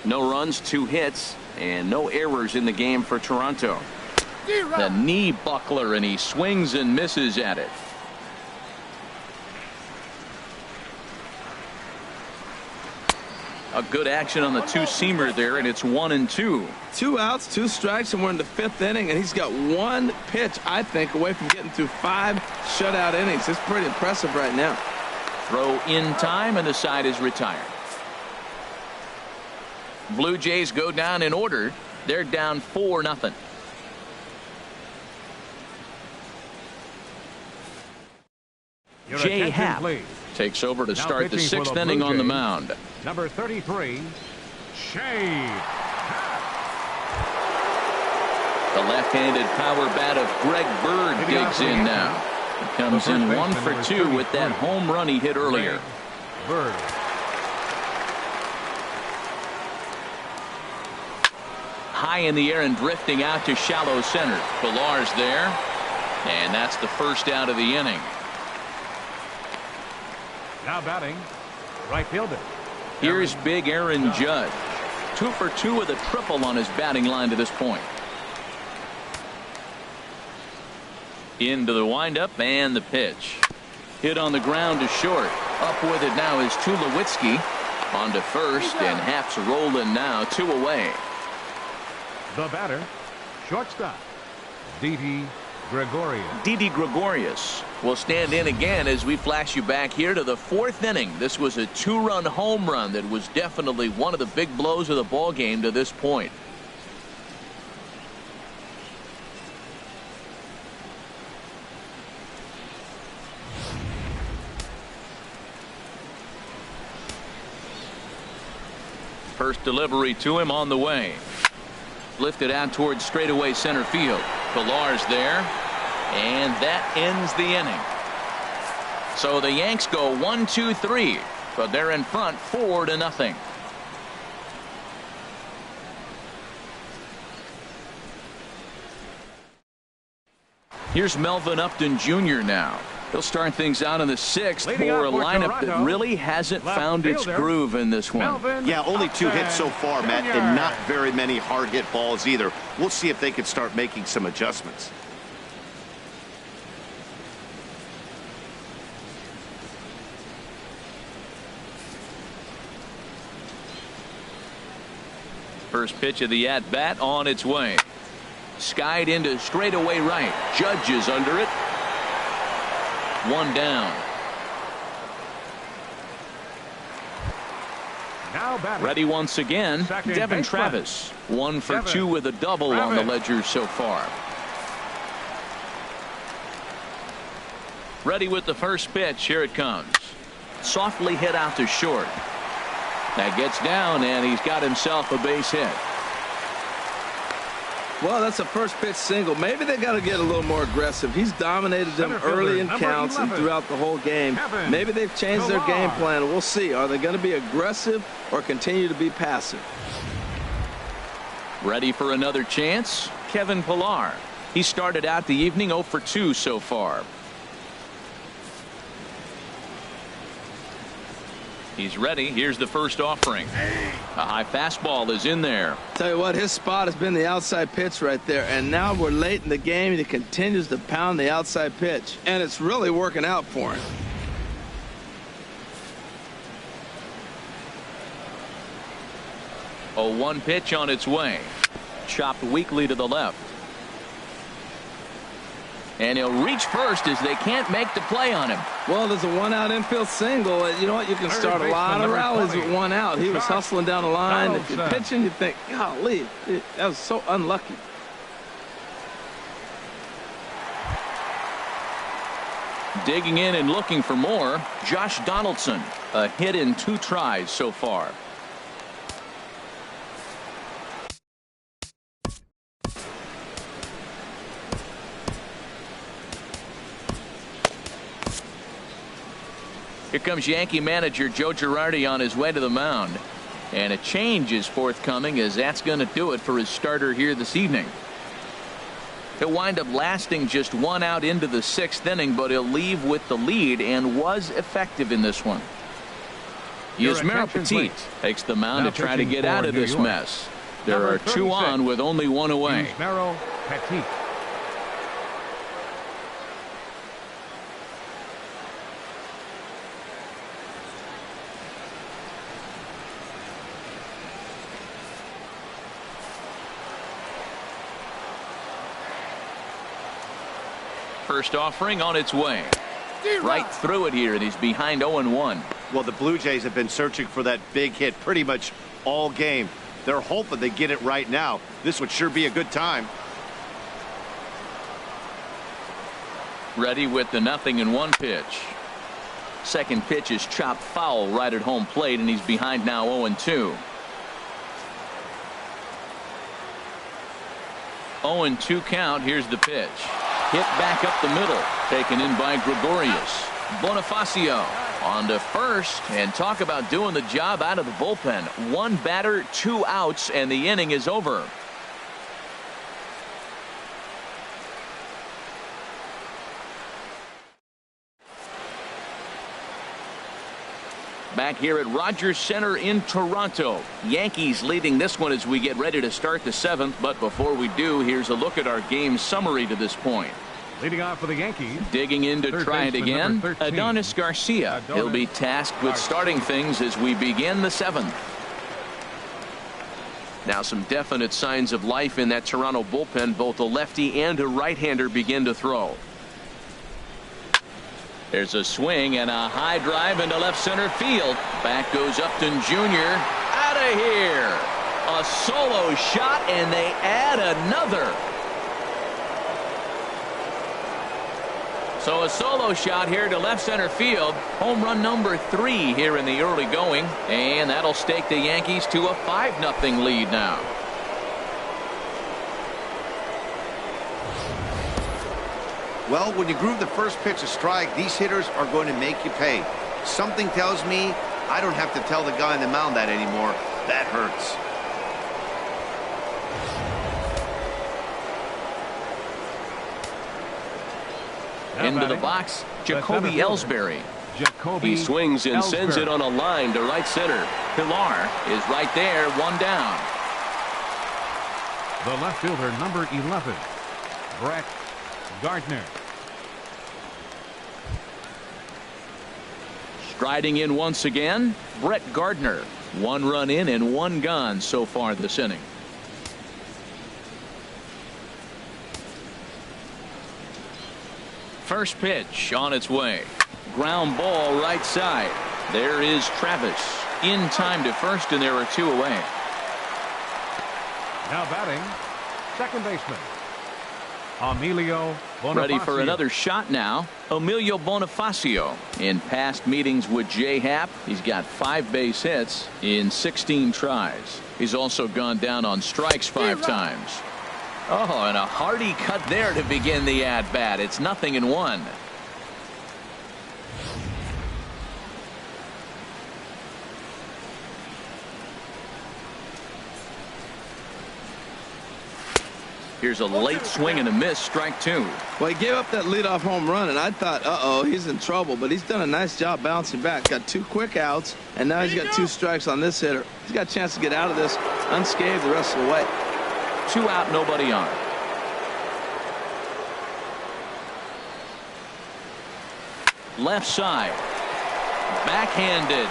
[SPEAKER 1] No runs, 2 hits, and no errors in the game for Toronto. The knee buckler, and he swings and misses at it. A good action on the 2-seamer there, and it's 1 and 2.
[SPEAKER 2] 2 outs, 2 strikes, and we're in the 5th inning, and he's got 1 pitch, I think, away from getting through 5 shutout innings. It's pretty impressive right now.
[SPEAKER 1] Throw in time, and the side is retired. Blue Jays go down in order. They're down 4-0. Jay Happ takes over to start the 6th inning on the mound.
[SPEAKER 4] Number 33, Shea.
[SPEAKER 1] The left-handed power bat of Greg Bird digs in now. He comes in 1 for 2 with that home run he hit earlier.
[SPEAKER 4] Bird.
[SPEAKER 1] High in the air and drifting out to shallow center. Pilar's there, and that's the first out of the inning.
[SPEAKER 4] Now batting, right fielder.
[SPEAKER 1] Here's big Aaron Judge. 2 for 2 with a triple on his batting line to this point. Into the windup and the pitch. Hit on the ground to short. Up with it now is Tulowitzki. On to first, and Happ's rolling now, 2 away.
[SPEAKER 4] The batter, shortstop, Didi Gregorius.
[SPEAKER 1] Didi Gregorius will stand in again as we flash you back here to the 4th inning. This was a 2-run home run that was definitely one of the big blows of the ball game to this point. First delivery to him on the way. Lifted out towards straightaway center field. Pilar's there, and that ends the inning. So the Yanks go 1-2-3, but they're in front 4-0. Here's Melvin Upton Jr. now. He'll start things out in the 6th for a lineup that really hasn't found its groove in this one.
[SPEAKER 3] Yeah, only 2 hits so far, Matt, and not very many hard hit balls either. We'll see if they can start making some adjustments.
[SPEAKER 1] First pitch of the at-bat on its way. Skied into straightaway right. Judge is under it. 1 down. Ready once again, Devin Travis. 1 for 2 with a double on the ledger so far. Ready with the first pitch. Here it comes. Softly hit out to short. That gets down, and he's got himself a base hit.
[SPEAKER 2] Well, that's a first pitch single. Maybe they got to get a little more aggressive. He's dominated them early in counts and throughout the whole game. Maybe they've changed their game plan. We'll see. Are they going to be aggressive or continue to be passive?
[SPEAKER 1] Ready for another chance? Kevin Pilar. He started out the evening 0 for 2 so far. He's ready. Here's the first offering. A high fastball is in there.
[SPEAKER 2] Tell you what, his spot has been the outside pitch right there, and now we're late in the game and he continues to pound the outside pitch, and it's really working out for him.
[SPEAKER 1] A 1 pitch on its way. Chopped weakly to the left. And he'll reach first as they can't make the play on him.
[SPEAKER 2] Well, there's a one-out infield single. You know what? You can start a lot of rallies with one out. He was hustling down the line. If you're pitching, you think, golly, that was so unlucky.
[SPEAKER 1] Digging in and looking for more, Josh Donaldson. A hit in 2 tries so far. Here comes Yankee manager Joe Girardi on his way to the mound. And a change is forthcoming, as that's going to do it for his starter here this evening. He'll wind up lasting just 1 out into the 6th inning, but he'll leave with the lead and was effective in this one. Yusmeiro Petit takes the mound to try to get out of this mess. There are 2 on with only 1 away.
[SPEAKER 4] Yusmeiro Petit.
[SPEAKER 1] First offering on its way. Right through it here, and he's behind 0-1.
[SPEAKER 3] Well, the Blue Jays have been searching for that big hit pretty much all game. They're hoping they get it right now. This would sure be a good time.
[SPEAKER 1] Ready with the 0-1 pitch. Second pitch is chopped foul right at home plate, and he's behind now 0-2. 0-2 count. Here's the pitch. Hit back up the middle. Taken in by Gregorius. Bonifacio on to first. And talk about doing the job out of the bullpen. 1 batter, 2 outs, and the inning is over. Back here at Rogers Center in Toronto. Yankees leading this one as we get ready to start the 7th. But before we do, here's a look at our game summary to this point.
[SPEAKER 4] Leading off for the Yankees.
[SPEAKER 1] Digging in to try it again, Adonis Garcia. He'll be tasked with starting things as we begin the 7th. Now some definite signs of life in that Toronto bullpen. Both a lefty and a right-hander begin to throw. There's a swing and a high drive into left center field. Back goes Upton Jr. Out of here. A solo shot, and they add another. So a solo shot here to left center field. Home run number 3 here in the early going. And that'll stake the Yankees to a 5-0 lead now.
[SPEAKER 3] Well, when you groove the first pitch a strike, these hitters are going to make you pay. Something tells me I don't have to tell the guy on the mound that anymore. That hurts.
[SPEAKER 1] Into the box, Jacoby Ellsbury. He swings and sends it on a line to right center. Pilar is right there, 1 down.
[SPEAKER 4] The left fielder, number 11, Brett Gardner.
[SPEAKER 1] Striding in once again, Brett Gardner. 1 run in and 1 gone so far this inning. First pitch on its way. Ground ball right side. There is Travis in time to first, and there are 2 away.
[SPEAKER 4] Now batting, second baseman Emilio Bonifacio.
[SPEAKER 1] Ready for another shot now. Emilio Bonifacio. In past meetings with J. Happ, he's got 5 base hits in 16 tries. He's also gone down on strikes 5 times. Oh, and a hearty cut there to begin the at-bat. It's 0-1. Here's a late swing and a miss, strike 2.
[SPEAKER 2] Well, he gave up that leadoff home run, and I thought, uh-oh, he's in trouble. But he's done a nice job bouncing back. Got 2 quick outs, and now he's got 2 strikes on this hitter. He's got a chance to get out of this unscathed the rest of the way.
[SPEAKER 1] 2 out, nobody on. Left side. Backhanded.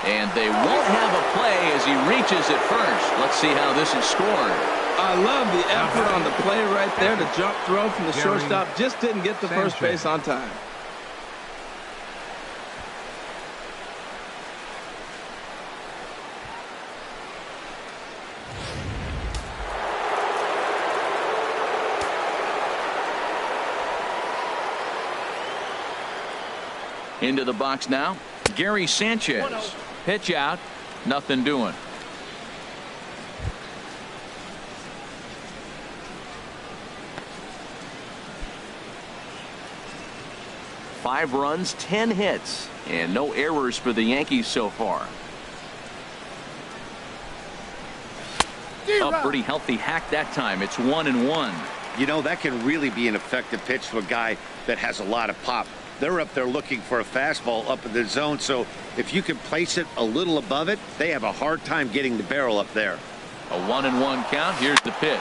[SPEAKER 1] And they won't have a play as he reaches it first. Let's see how this is scored.
[SPEAKER 2] I love the effort on the play right there. The jump throw from the shortstop just didn't get to first base on time.
[SPEAKER 1] Into the box now, Gary Sanchez. Pitch out, nothing doing. Five runs, 10 hits, and no errors for the Yankees so far. A pretty healthy hack that time. It's 1-1.
[SPEAKER 3] You know, that can really be an effective pitch to a guy that has a lot of pop. They're up there looking for a fastball up in the zone, so if you can place it a little above it, they have a hard time getting the barrel up there.
[SPEAKER 1] A 1-1 count. Here's the pitch.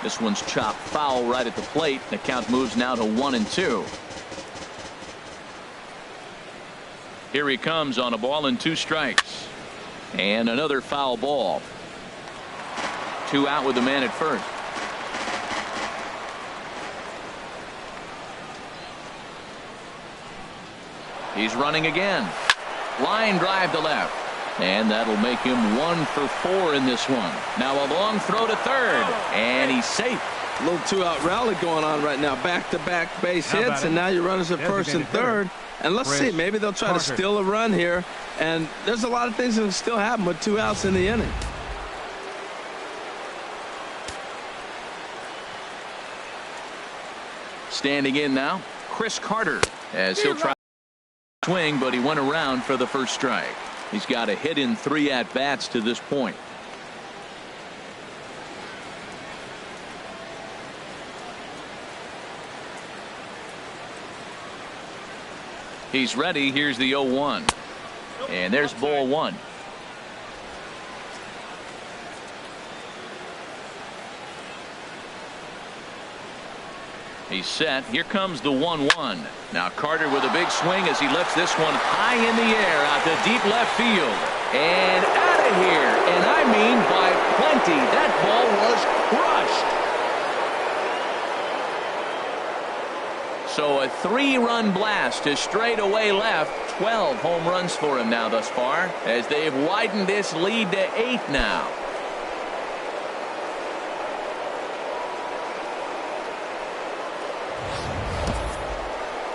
[SPEAKER 1] This one's chopped foul right at the plate. The count moves now to 1-2. Here he comes on a ball and 2 strikes. And another foul ball. 2 out with the man at first. He's running again. Line drive to left. And that'll make him 1 for 4 in this one. Now a long throw to third. And he's safe.
[SPEAKER 2] A little 2-out rally going on right now. Back-to-back base hits, and now your runners at first and third. And let's see, maybe they'll try to steal a run here. And there's a lot of things that can still happen with 2 outs in the inning.
[SPEAKER 1] Standing in now, Chris Carter, as he'll try to swing, but he went around for the first strike. He's got a hit in 3 at-bats to this point. He's ready. Here's the 0-1. And there's ball 1. He's set. Here comes the 1-1. Now Carter with a big swing as he lifts this one high in the air out to deep left field. And out of here. And I mean by plenty. That ball was crushed. So a 3-run blast to straightaway left. 12 home runs for him now thus far, as they've widened this lead to 8 now.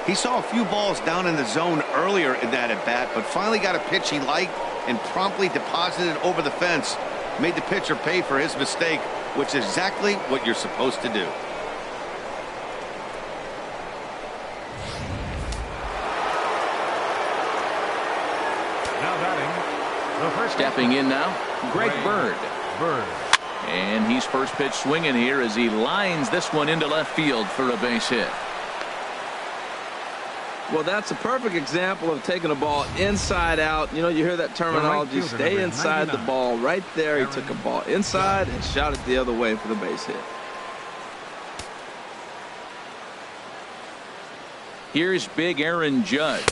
[SPEAKER 3] He saw a few balls down in the zone earlier in that at-bat, but finally got a pitch he liked and promptly deposited it over the fence. Made the pitcher pay for his mistake, which is exactly what you're supposed to do.
[SPEAKER 1] Stepping in now, Greg Bird. And he's first pitch swinging here as he lines this one into left field for a base hit.
[SPEAKER 2] Well, that's a perfect example of taking a ball inside out. You know, you hear that terminology, stay inside the ball. Right there, he took a ball inside and shot it the other way for the base hit.
[SPEAKER 1] Here's big Aaron Judge,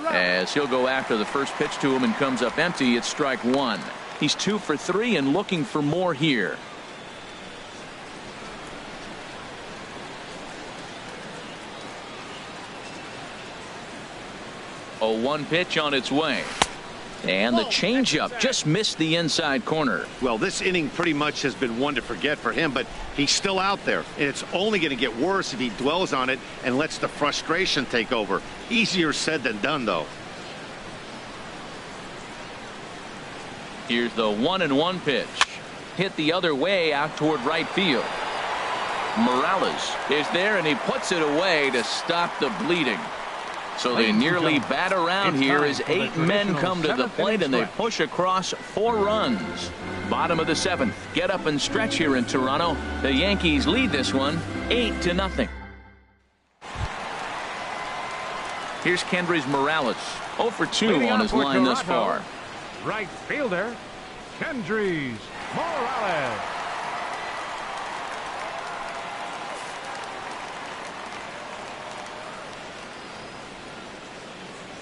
[SPEAKER 1] as he'll go after the first pitch to him and comes up empty. It's strike 1. He's 2 for 3 and looking for more here. A 1 pitch on its way. And the changeup just missed the inside corner.
[SPEAKER 3] Well, this inning pretty much has been one to forget for him, but he's still out there. And it's only going to get worse if he dwells on it and lets the frustration take over. Easier said than done, though.
[SPEAKER 1] Here's the 1-1 pitch. Hit the other way out toward right field. Morales is there, and he puts it away to stop the bleeding. So they nearly bat around here as 8 men come to the plate, and they push across 4 runs. Bottom of the 7th. Get up and stretch here in Toronto. The Yankees lead this one 8-0. Here's Kendrys Morales. 0 for 2 on his line thus far.
[SPEAKER 4] Right fielder, Kendrys Morales.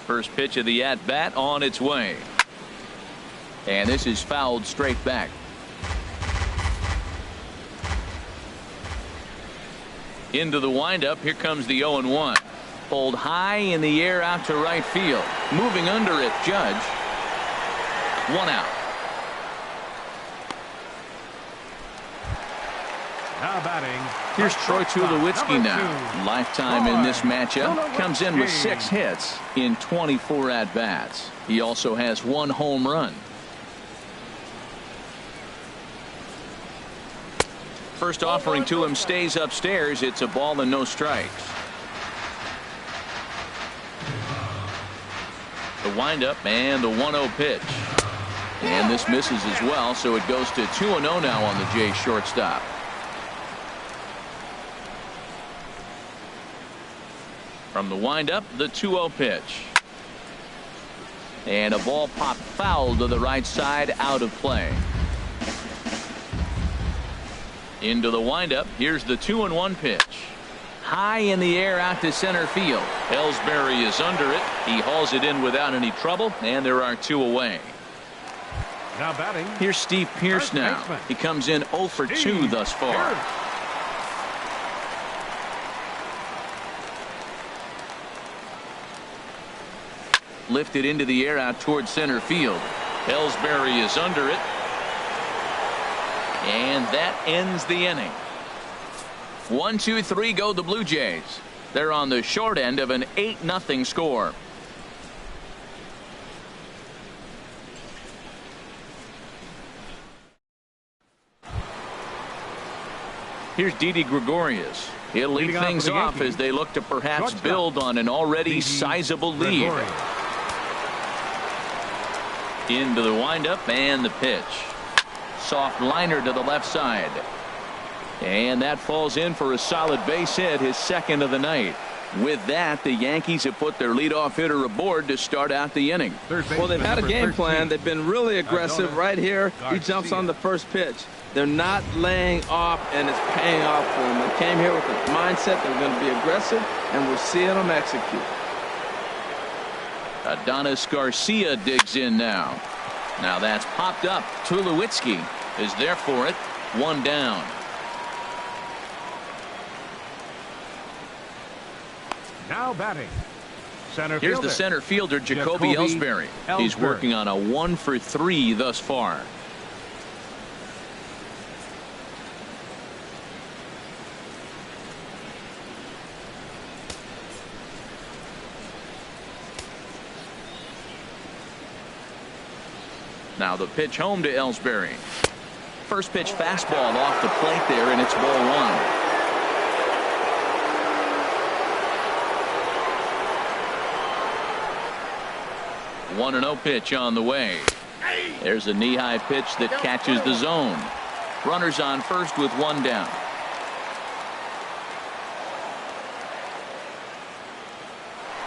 [SPEAKER 1] First pitch of the at-bat on its way. And this is fouled straight back. Into the windup. Here comes the 0-1. Pulled high in the air out to right field. Moving under it, Judge. 1 out.
[SPEAKER 4] Now batting.
[SPEAKER 1] Here's Troy Tulowitzki now. Lifetime in this matchup. Comes in with 6 hits in 24 at-bats. He also has 1 home run. First offering to him stays upstairs. It's a ball and no strikes. The windup and the 1-0 pitch. And this misses as well, so it goes to 2-0 now on the Jays shortstop. From the windup, the 2-0 pitch. And a ball popped foul to the right side, out of play. Into the windup, here's the 2-1 pitch. High in the air out to center field. Ellsbury is under it. He hauls it in without any trouble, and there are 2 away.
[SPEAKER 4] Now batting.
[SPEAKER 1] Here's Steve Pearce now. He comes in 0 for 2 thus far. Lifted into the air out towards center field. Ellsbury is under it. And that ends the inning. 1, 2, 3 go the Blue Jays. They're on the short end of an 8-0 score. Here's Didi Gregorius. He'll lead things off as they look to perhaps build on an already sizable lead. Into the windup and the pitch. Soft liner to the left side. And that falls in for a solid base hit, his 2nd of the night. With that, the Yankees have put their leadoff hitter aboard to start out the inning.
[SPEAKER 2] Well, they've had a game plan. They've been really aggressive. Right here, he jumps on the first pitch. They're not laying off, and it's paying off for them. They came here with the mindset they're going to be aggressive, and we're seeing them execute.
[SPEAKER 1] Adonis Garcia digs in now. Now that's popped up. Tulowitzki is there for it. 1 down.
[SPEAKER 4] Now batting.
[SPEAKER 1] Here's the center fielder, Jacoby Ellsbury. He's working on a 1 for 3 thus far. Now the pitch home to Ellsbury. First pitch fastball off the plate there, and it's ball 1. 1-0 pitch on the way. There's a knee-high pitch that catches the zone. Runners on first with 1 down.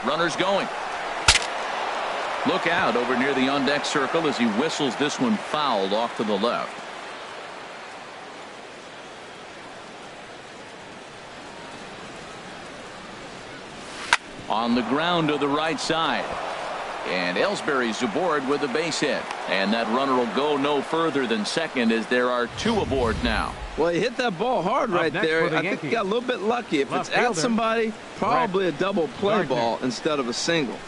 [SPEAKER 1] Runners going. Look out over near the on-deck circle as he whistles this one fouled off to the left. On the ground to the right side. And Ellsbury's aboard with a base hit. And that runner will go no further than second as there are 2 aboard now.
[SPEAKER 2] Well, he hit that ball hard right there. I think he got a little bit lucky. If it's at somebody, probably a double play ball instead of a single.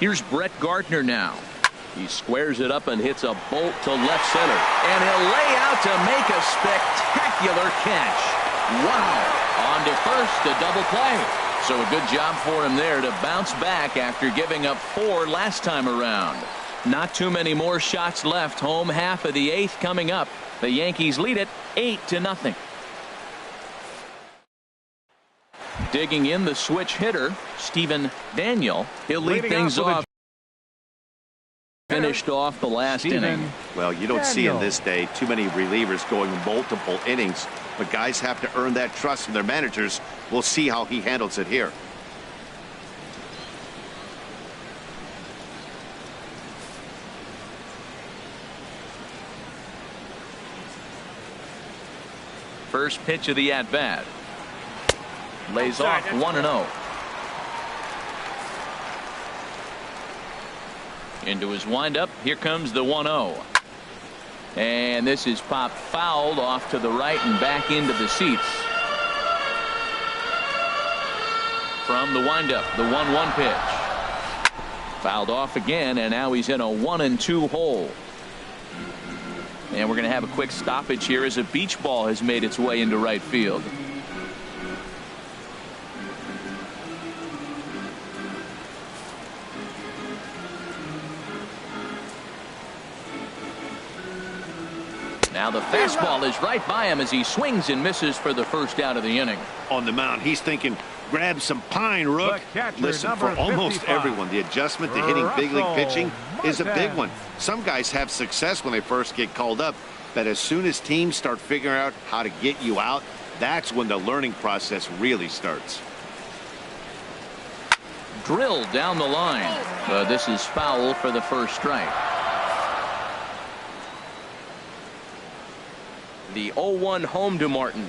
[SPEAKER 1] Here's Brett Gardner now. He squares it up and hits a bolt to left center. And he'll lay out to make a spectacular catch. Wow. On to first, a double play. So a good job for him there to bounce back after giving up 4 last time around. Not too many more shots left. Home half of the 8th coming up. The Yankees lead it 8-0. Digging in the switch hitter, Stephen Daniel. He'll lead things off. Finished off the last inning.
[SPEAKER 3] Well, you don't see in this day too many relievers going multiple innings, but guys have to earn that trust from their managers. We'll see how he handles it here.
[SPEAKER 1] First pitch of the at-bat. Lays off 1-0. Into his windup. Here comes the 1-0. And this is popped fouled off to the right and back into the seats. From the windup, the 1-1 pitch. Fouled off again, and now he's in a 1-2 hole. And we're going to have a quick stoppage here as a beach ball has made its way into right field. Now the fastball is right by him as he swings and misses for the first out of the inning.
[SPEAKER 3] On the mound, he's thinking, grab some pine, Rook. Listen, for almost everyone, the adjustment to hitting big league pitching is a big one. Some guys have success when they first get called up, but as soon as teams start figuring out how to get you out, that's when the learning process really starts.
[SPEAKER 1] Drilled down the line, but this is foul for the first strike. The 0-1 home to Martin.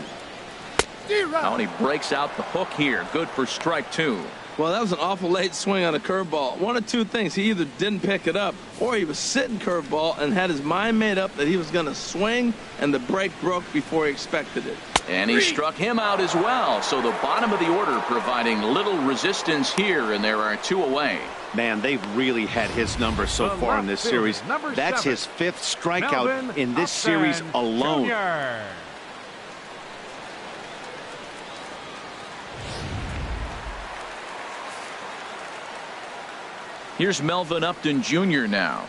[SPEAKER 1] Now he breaks out the hook here. Good for strike 2.
[SPEAKER 2] Well, that was an awful late swing on a curveball. One of two things. He either didn't pick it up or he was sitting curveball and had his mind made up that he was going to swing, and the break broke before he expected it.
[SPEAKER 1] And he struck him out as well. So the bottom of the order providing little resistance here, and there are 2 away.
[SPEAKER 3] Man, they've really had his number so far in this series. That's his 5th strikeout in this series alone.
[SPEAKER 4] Jr.
[SPEAKER 1] Here's Melvin Upton Jr. now.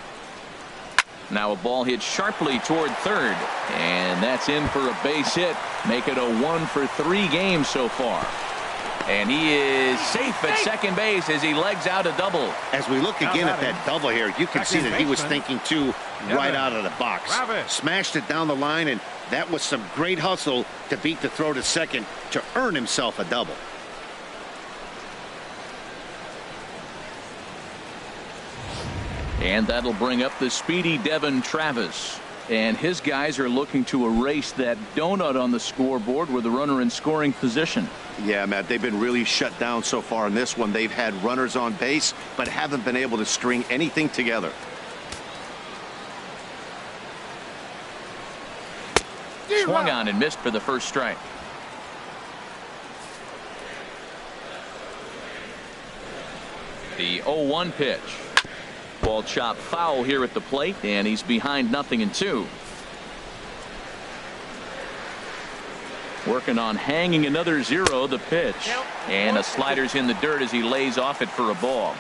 [SPEAKER 1] Now a ball hit sharply toward third, and that's in for a base hit. Make it a 1-for-3 game so far. And he is safe at second base as he legs out a double.
[SPEAKER 3] As we look again at that double here, you can see that he was thinking too right out of the box. Smashed it down the line, and that was some great hustle to beat the throw to second to earn himself a double.
[SPEAKER 1] And that'll bring up the speedy Devin Travis. And his guys are looking to erase that donut on the scoreboard with a runner in scoring position.
[SPEAKER 3] Yeah, Matt, they've been really shut down so far in this one. They've had runners on base, but haven't been able to string anything together.
[SPEAKER 1] Swung on and missed for the first strike. The 0-1 pitch. Ball chopped foul here at the plate, and he's behind 0-2. Working on hanging another 0, the pitch. And a slider's in the dirt as he lays off it for a ball.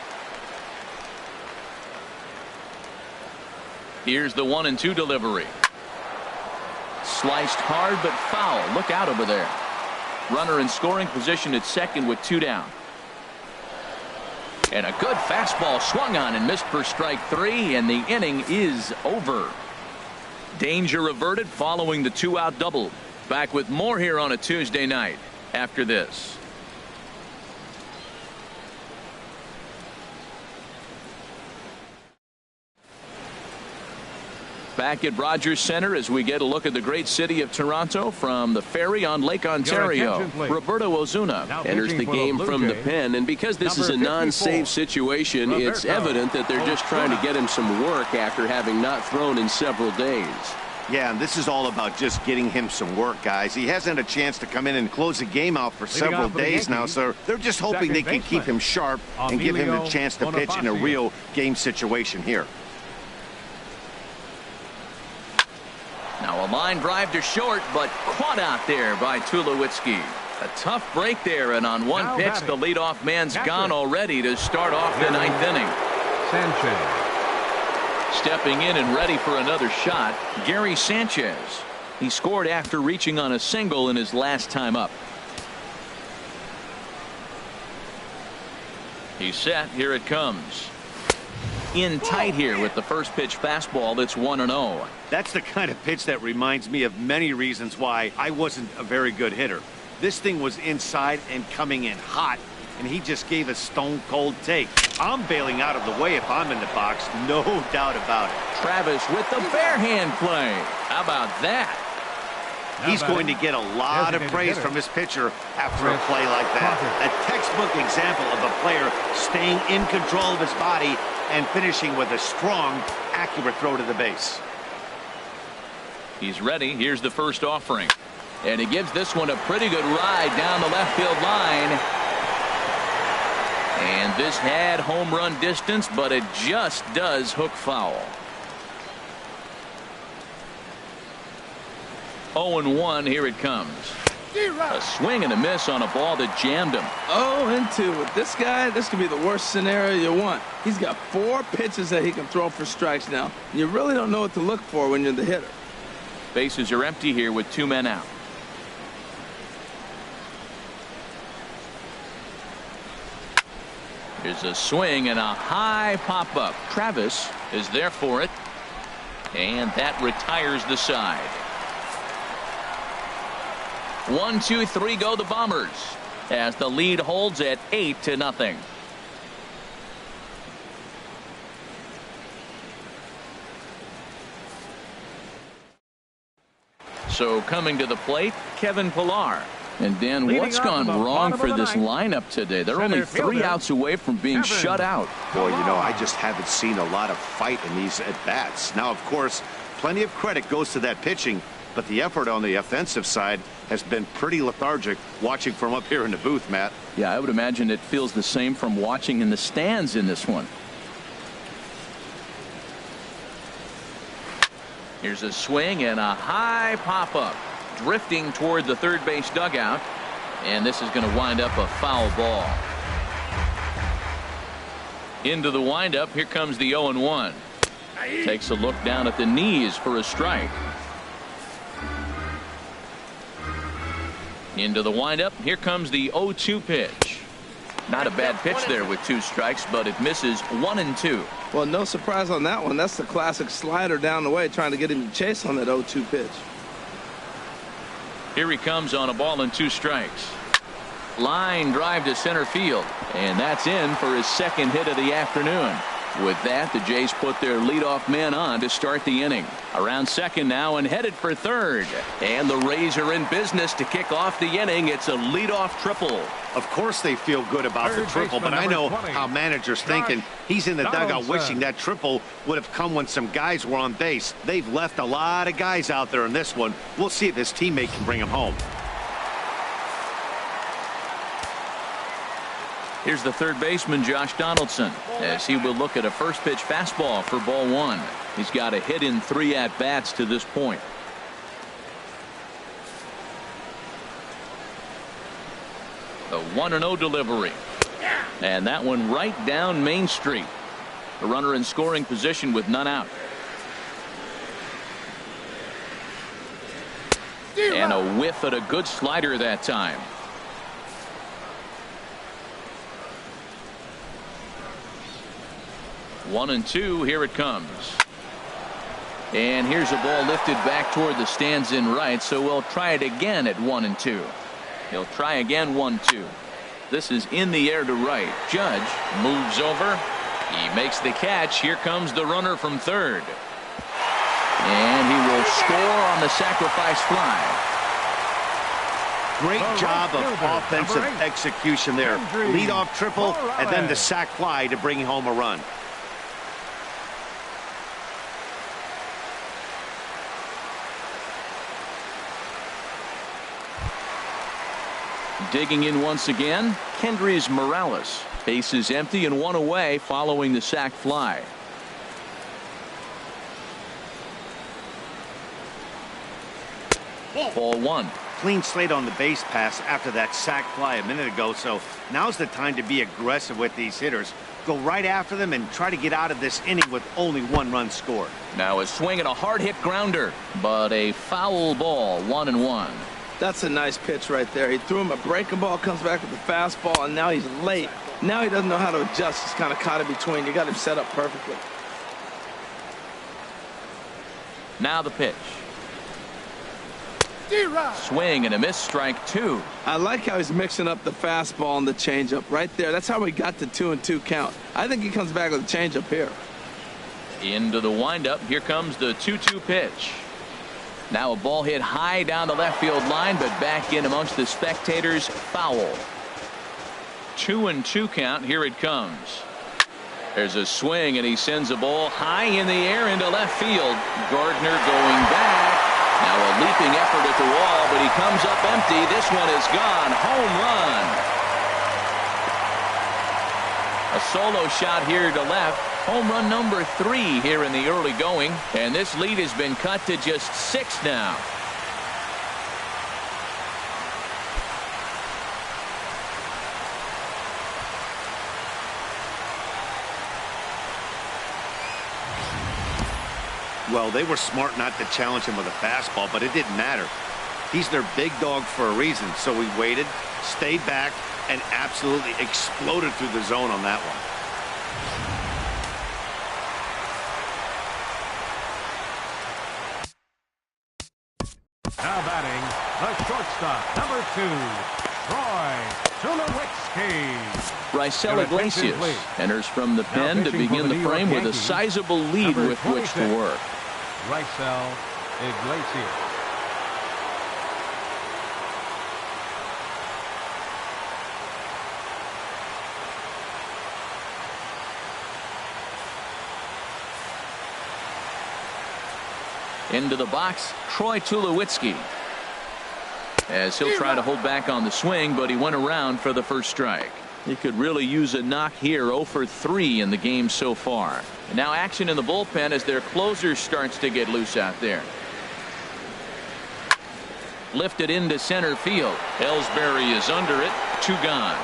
[SPEAKER 1] Here's the 1-2 delivery. Sliced hard but foul. Look out over there. Runner in scoring position at second with 2 down. And a good fastball swung on and missed for strike 3, and the inning is over. Danger averted following the 2-out double. Back with more here on a Tuesday night after this. Back at Rogers Center as we get a look at the great city of Toronto from the ferry on Lake Ontario. Roberto Ozuna
[SPEAKER 6] enters the game from the pen, and because this is a non-save situation, it's evident that they're just trying to get him some work after having not thrown in several days.
[SPEAKER 3] Yeah, and this is all about just getting him some work, guys. He hasn't had a chance to come in and close the game out for several days now, so they're just hoping they can keep him sharp and give him a chance to pitch in a real game situation here.
[SPEAKER 1] Now a line drive to short, but caught out there by Tulowitzki. A tough break there, and on one pitch, the leadoff man's gone already to start off the 9th inning.
[SPEAKER 4] Sanchez.
[SPEAKER 1] Stepping in and ready for another shot, Gary Sanchez. He scored after reaching on a single in his last time up. He's set. Here it comes. In tight here with the first pitch fastball that's 1-0.
[SPEAKER 3] That's the kind of pitch that reminds me of many reasons why I wasn't a very good hitter. This thing was inside and coming in hot, and he just gave a stone-cold take. I'm bailing out of the way if I'm in the box, no doubt about it.
[SPEAKER 1] Travis with the bare hand play. How about that?
[SPEAKER 3] He's going to get a lot of praise from his pitcher after a play like that. A textbook example of a player staying in control of his body and finishing with a strong, accurate throw to the base.
[SPEAKER 1] He's ready. Here's the first offering. And he gives this one a pretty good ride down the left field line. And this had home run distance, but it just does hook foul. 0-1, here it comes. A swing and a miss on a ball that jammed him.
[SPEAKER 2] 0-2 with this guy. This could be the worst scenario you want. He's got 4 pitches that he can throw for strikes now. You really don't know what to look for when you're the hitter.
[SPEAKER 1] Bases are empty here with 2 men out. Here's a swing and a high pop-up. Travis is there for it. And that retires the side. 1, 2, 3 go the Bombers as the lead holds at 8-0. So coming to the plate, Kevin Pillar. And Dan, what's gone wrong for this lineup today? They're only 3 outs away from being shut out.
[SPEAKER 3] Boy, you know, I just haven't seen a lot of fight in these at-bats. Now, of course, plenty of credit goes to that pitching, but the effort on the offensive side has been pretty lethargic watching from up here in the booth, Matt.
[SPEAKER 1] Yeah, I would imagine it feels the same from watching in the stands in this one. Here's a swing and a high pop-up. Drifting toward the third base dugout. And this is going to wind up a foul ball. Into the windup. Here comes the 0-1. Takes a look down at the knees for a strike. Into the windup. Here comes the 0-2 pitch. Not a bad pitch there with 2 strikes, but it misses 1-2.
[SPEAKER 2] Well, no surprise on that one. That's the classic slider down the way, trying to get him to chase on that 0-2 pitch.
[SPEAKER 1] Here he comes on a ball and 2 strikes. Line drive to center field, and that's in for his second hit of the afternoon. With that, the Jays put their leadoff man on to start the inning. Around second now and headed for third. And the Rays are in business to kick off the inning. It's a leadoff triple.
[SPEAKER 3] Of course they feel good about the triple, but I know how managers thinking. He's in the dugout wishing that triple would have come when some guys were on base. They've left a lot of guys out there in this one. We'll see if his teammate can bring him home.
[SPEAKER 1] Here's the third baseman, Josh Donaldson, as he will look at a first pitch fastball for ball 1. He's got a hit in 3 at-bats to this point. The 1-0 delivery. And that one right down Main Street. The runner in scoring position with none out. And a whiff at a good slider that time. 1-2. Here it comes. And here's a ball lifted back toward the stands in right, so we'll try it again at 1-2. He'll try again 1-2. This is in the air to right. Judge moves over. He makes the catch. Here comes the runner from third. And he will score on the sacrifice fly.
[SPEAKER 3] Great job of offensive execution there. Leadoff triple and then the sac fly to bring home a run.
[SPEAKER 1] Digging in once again, Kendrys Morales. Bases empty and 1 away following the sac fly. Ball 1.
[SPEAKER 3] Clean slate on the base pass after that sac fly a minute ago, so now's the time to be aggressive with these hitters. Go right after them and try to get out of this inning with only 1 run scored.
[SPEAKER 1] Now a swing and a hard hit grounder, but a foul ball. 1-1.
[SPEAKER 2] That's a nice pitch right there. He threw him a breaking ball, comes back with the fastball, and now he's late. Now he doesn't know how to adjust. He's kind of caught in between. You got him set up perfectly.
[SPEAKER 1] Now the pitch. Swing and a miss, strike 2.
[SPEAKER 2] I like how he's mixing up the fastball and the changeup right there. That's how we got the 2-2 count. I think he comes back with a changeup here.
[SPEAKER 1] Into the windup. Here comes the 2-2 pitch. Now a ball hit high down the left field line, but back in amongst the spectators. Foul. 2-2 count. Here it comes. There's a swing, and he sends a ball high in the air into left field. Gardner going back. Now a leaping effort at the wall, but he comes up empty. This one is gone. Home run. A solo shot here to left. Home run number 3 here in the early going. And this lead has been cut to just 6 now.
[SPEAKER 3] Well, they were smart not to challenge him with a fastball, but it didn't matter. He's their big dog for a reason, so he waited, stayed back, and absolutely exploded through the zone on that one.
[SPEAKER 4] Now batting, the shortstop, number 2, Troy Tulowitzki.
[SPEAKER 1] Raisel Iglesias enters from the pen to begin the frame with a sizable lead with which to work.
[SPEAKER 4] Raisel Iglesias.
[SPEAKER 1] Into the box, Troy Tulowitzki. As he'll try to hold back on the swing, but he went around for the first strike. He could really use a knock here. 0 for 3 in the game so far. And now action in the bullpen as their closer starts to get loose out there. Lifted into center field. Ellsbury is under it. 2 gone.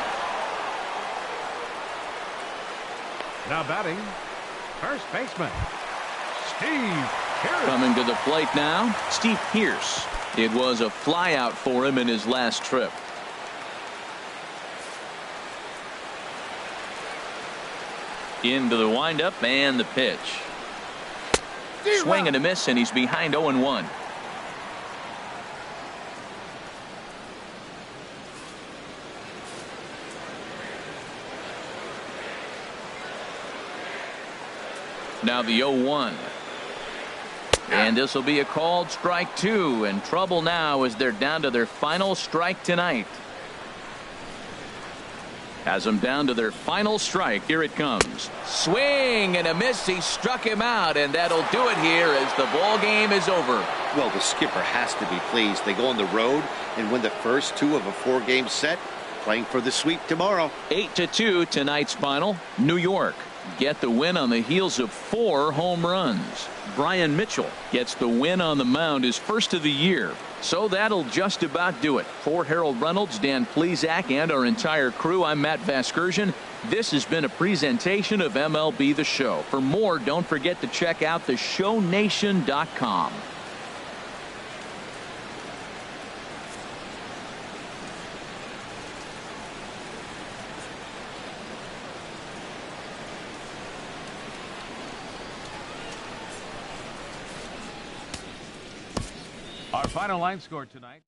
[SPEAKER 4] Now batting, first baseman, Steve Pierce.
[SPEAKER 1] Coming to the plate now, Steve Pierce. It was a flyout for him in his last trip. Into the windup and the pitch. Swing and a miss, and he's behind 0-1. Now the 0-1. And this will be a called strike 2, and trouble now as they're down to their final strike tonight. Has them down to their final strike. Here it comes. Swing and a miss. He struck him out, and that'll do it here as the ball game is over.
[SPEAKER 3] Well, the skipper has to be pleased. They go on the road and win the first 2 of a 4-game set, playing for the sweep tomorrow.
[SPEAKER 1] 8-2 tonight's final. New York get the win on the heels of 4 home runs. Brian Mitchell gets the win on the mound, his first of the year. So that'll just about do it. For Harold Reynolds, Dan Plesac, and our entire crew, I'm Matt Vasgersian. This has been a presentation of MLB The Show. For more, don't forget to check out theshownation.com.
[SPEAKER 4] Our final line score tonight.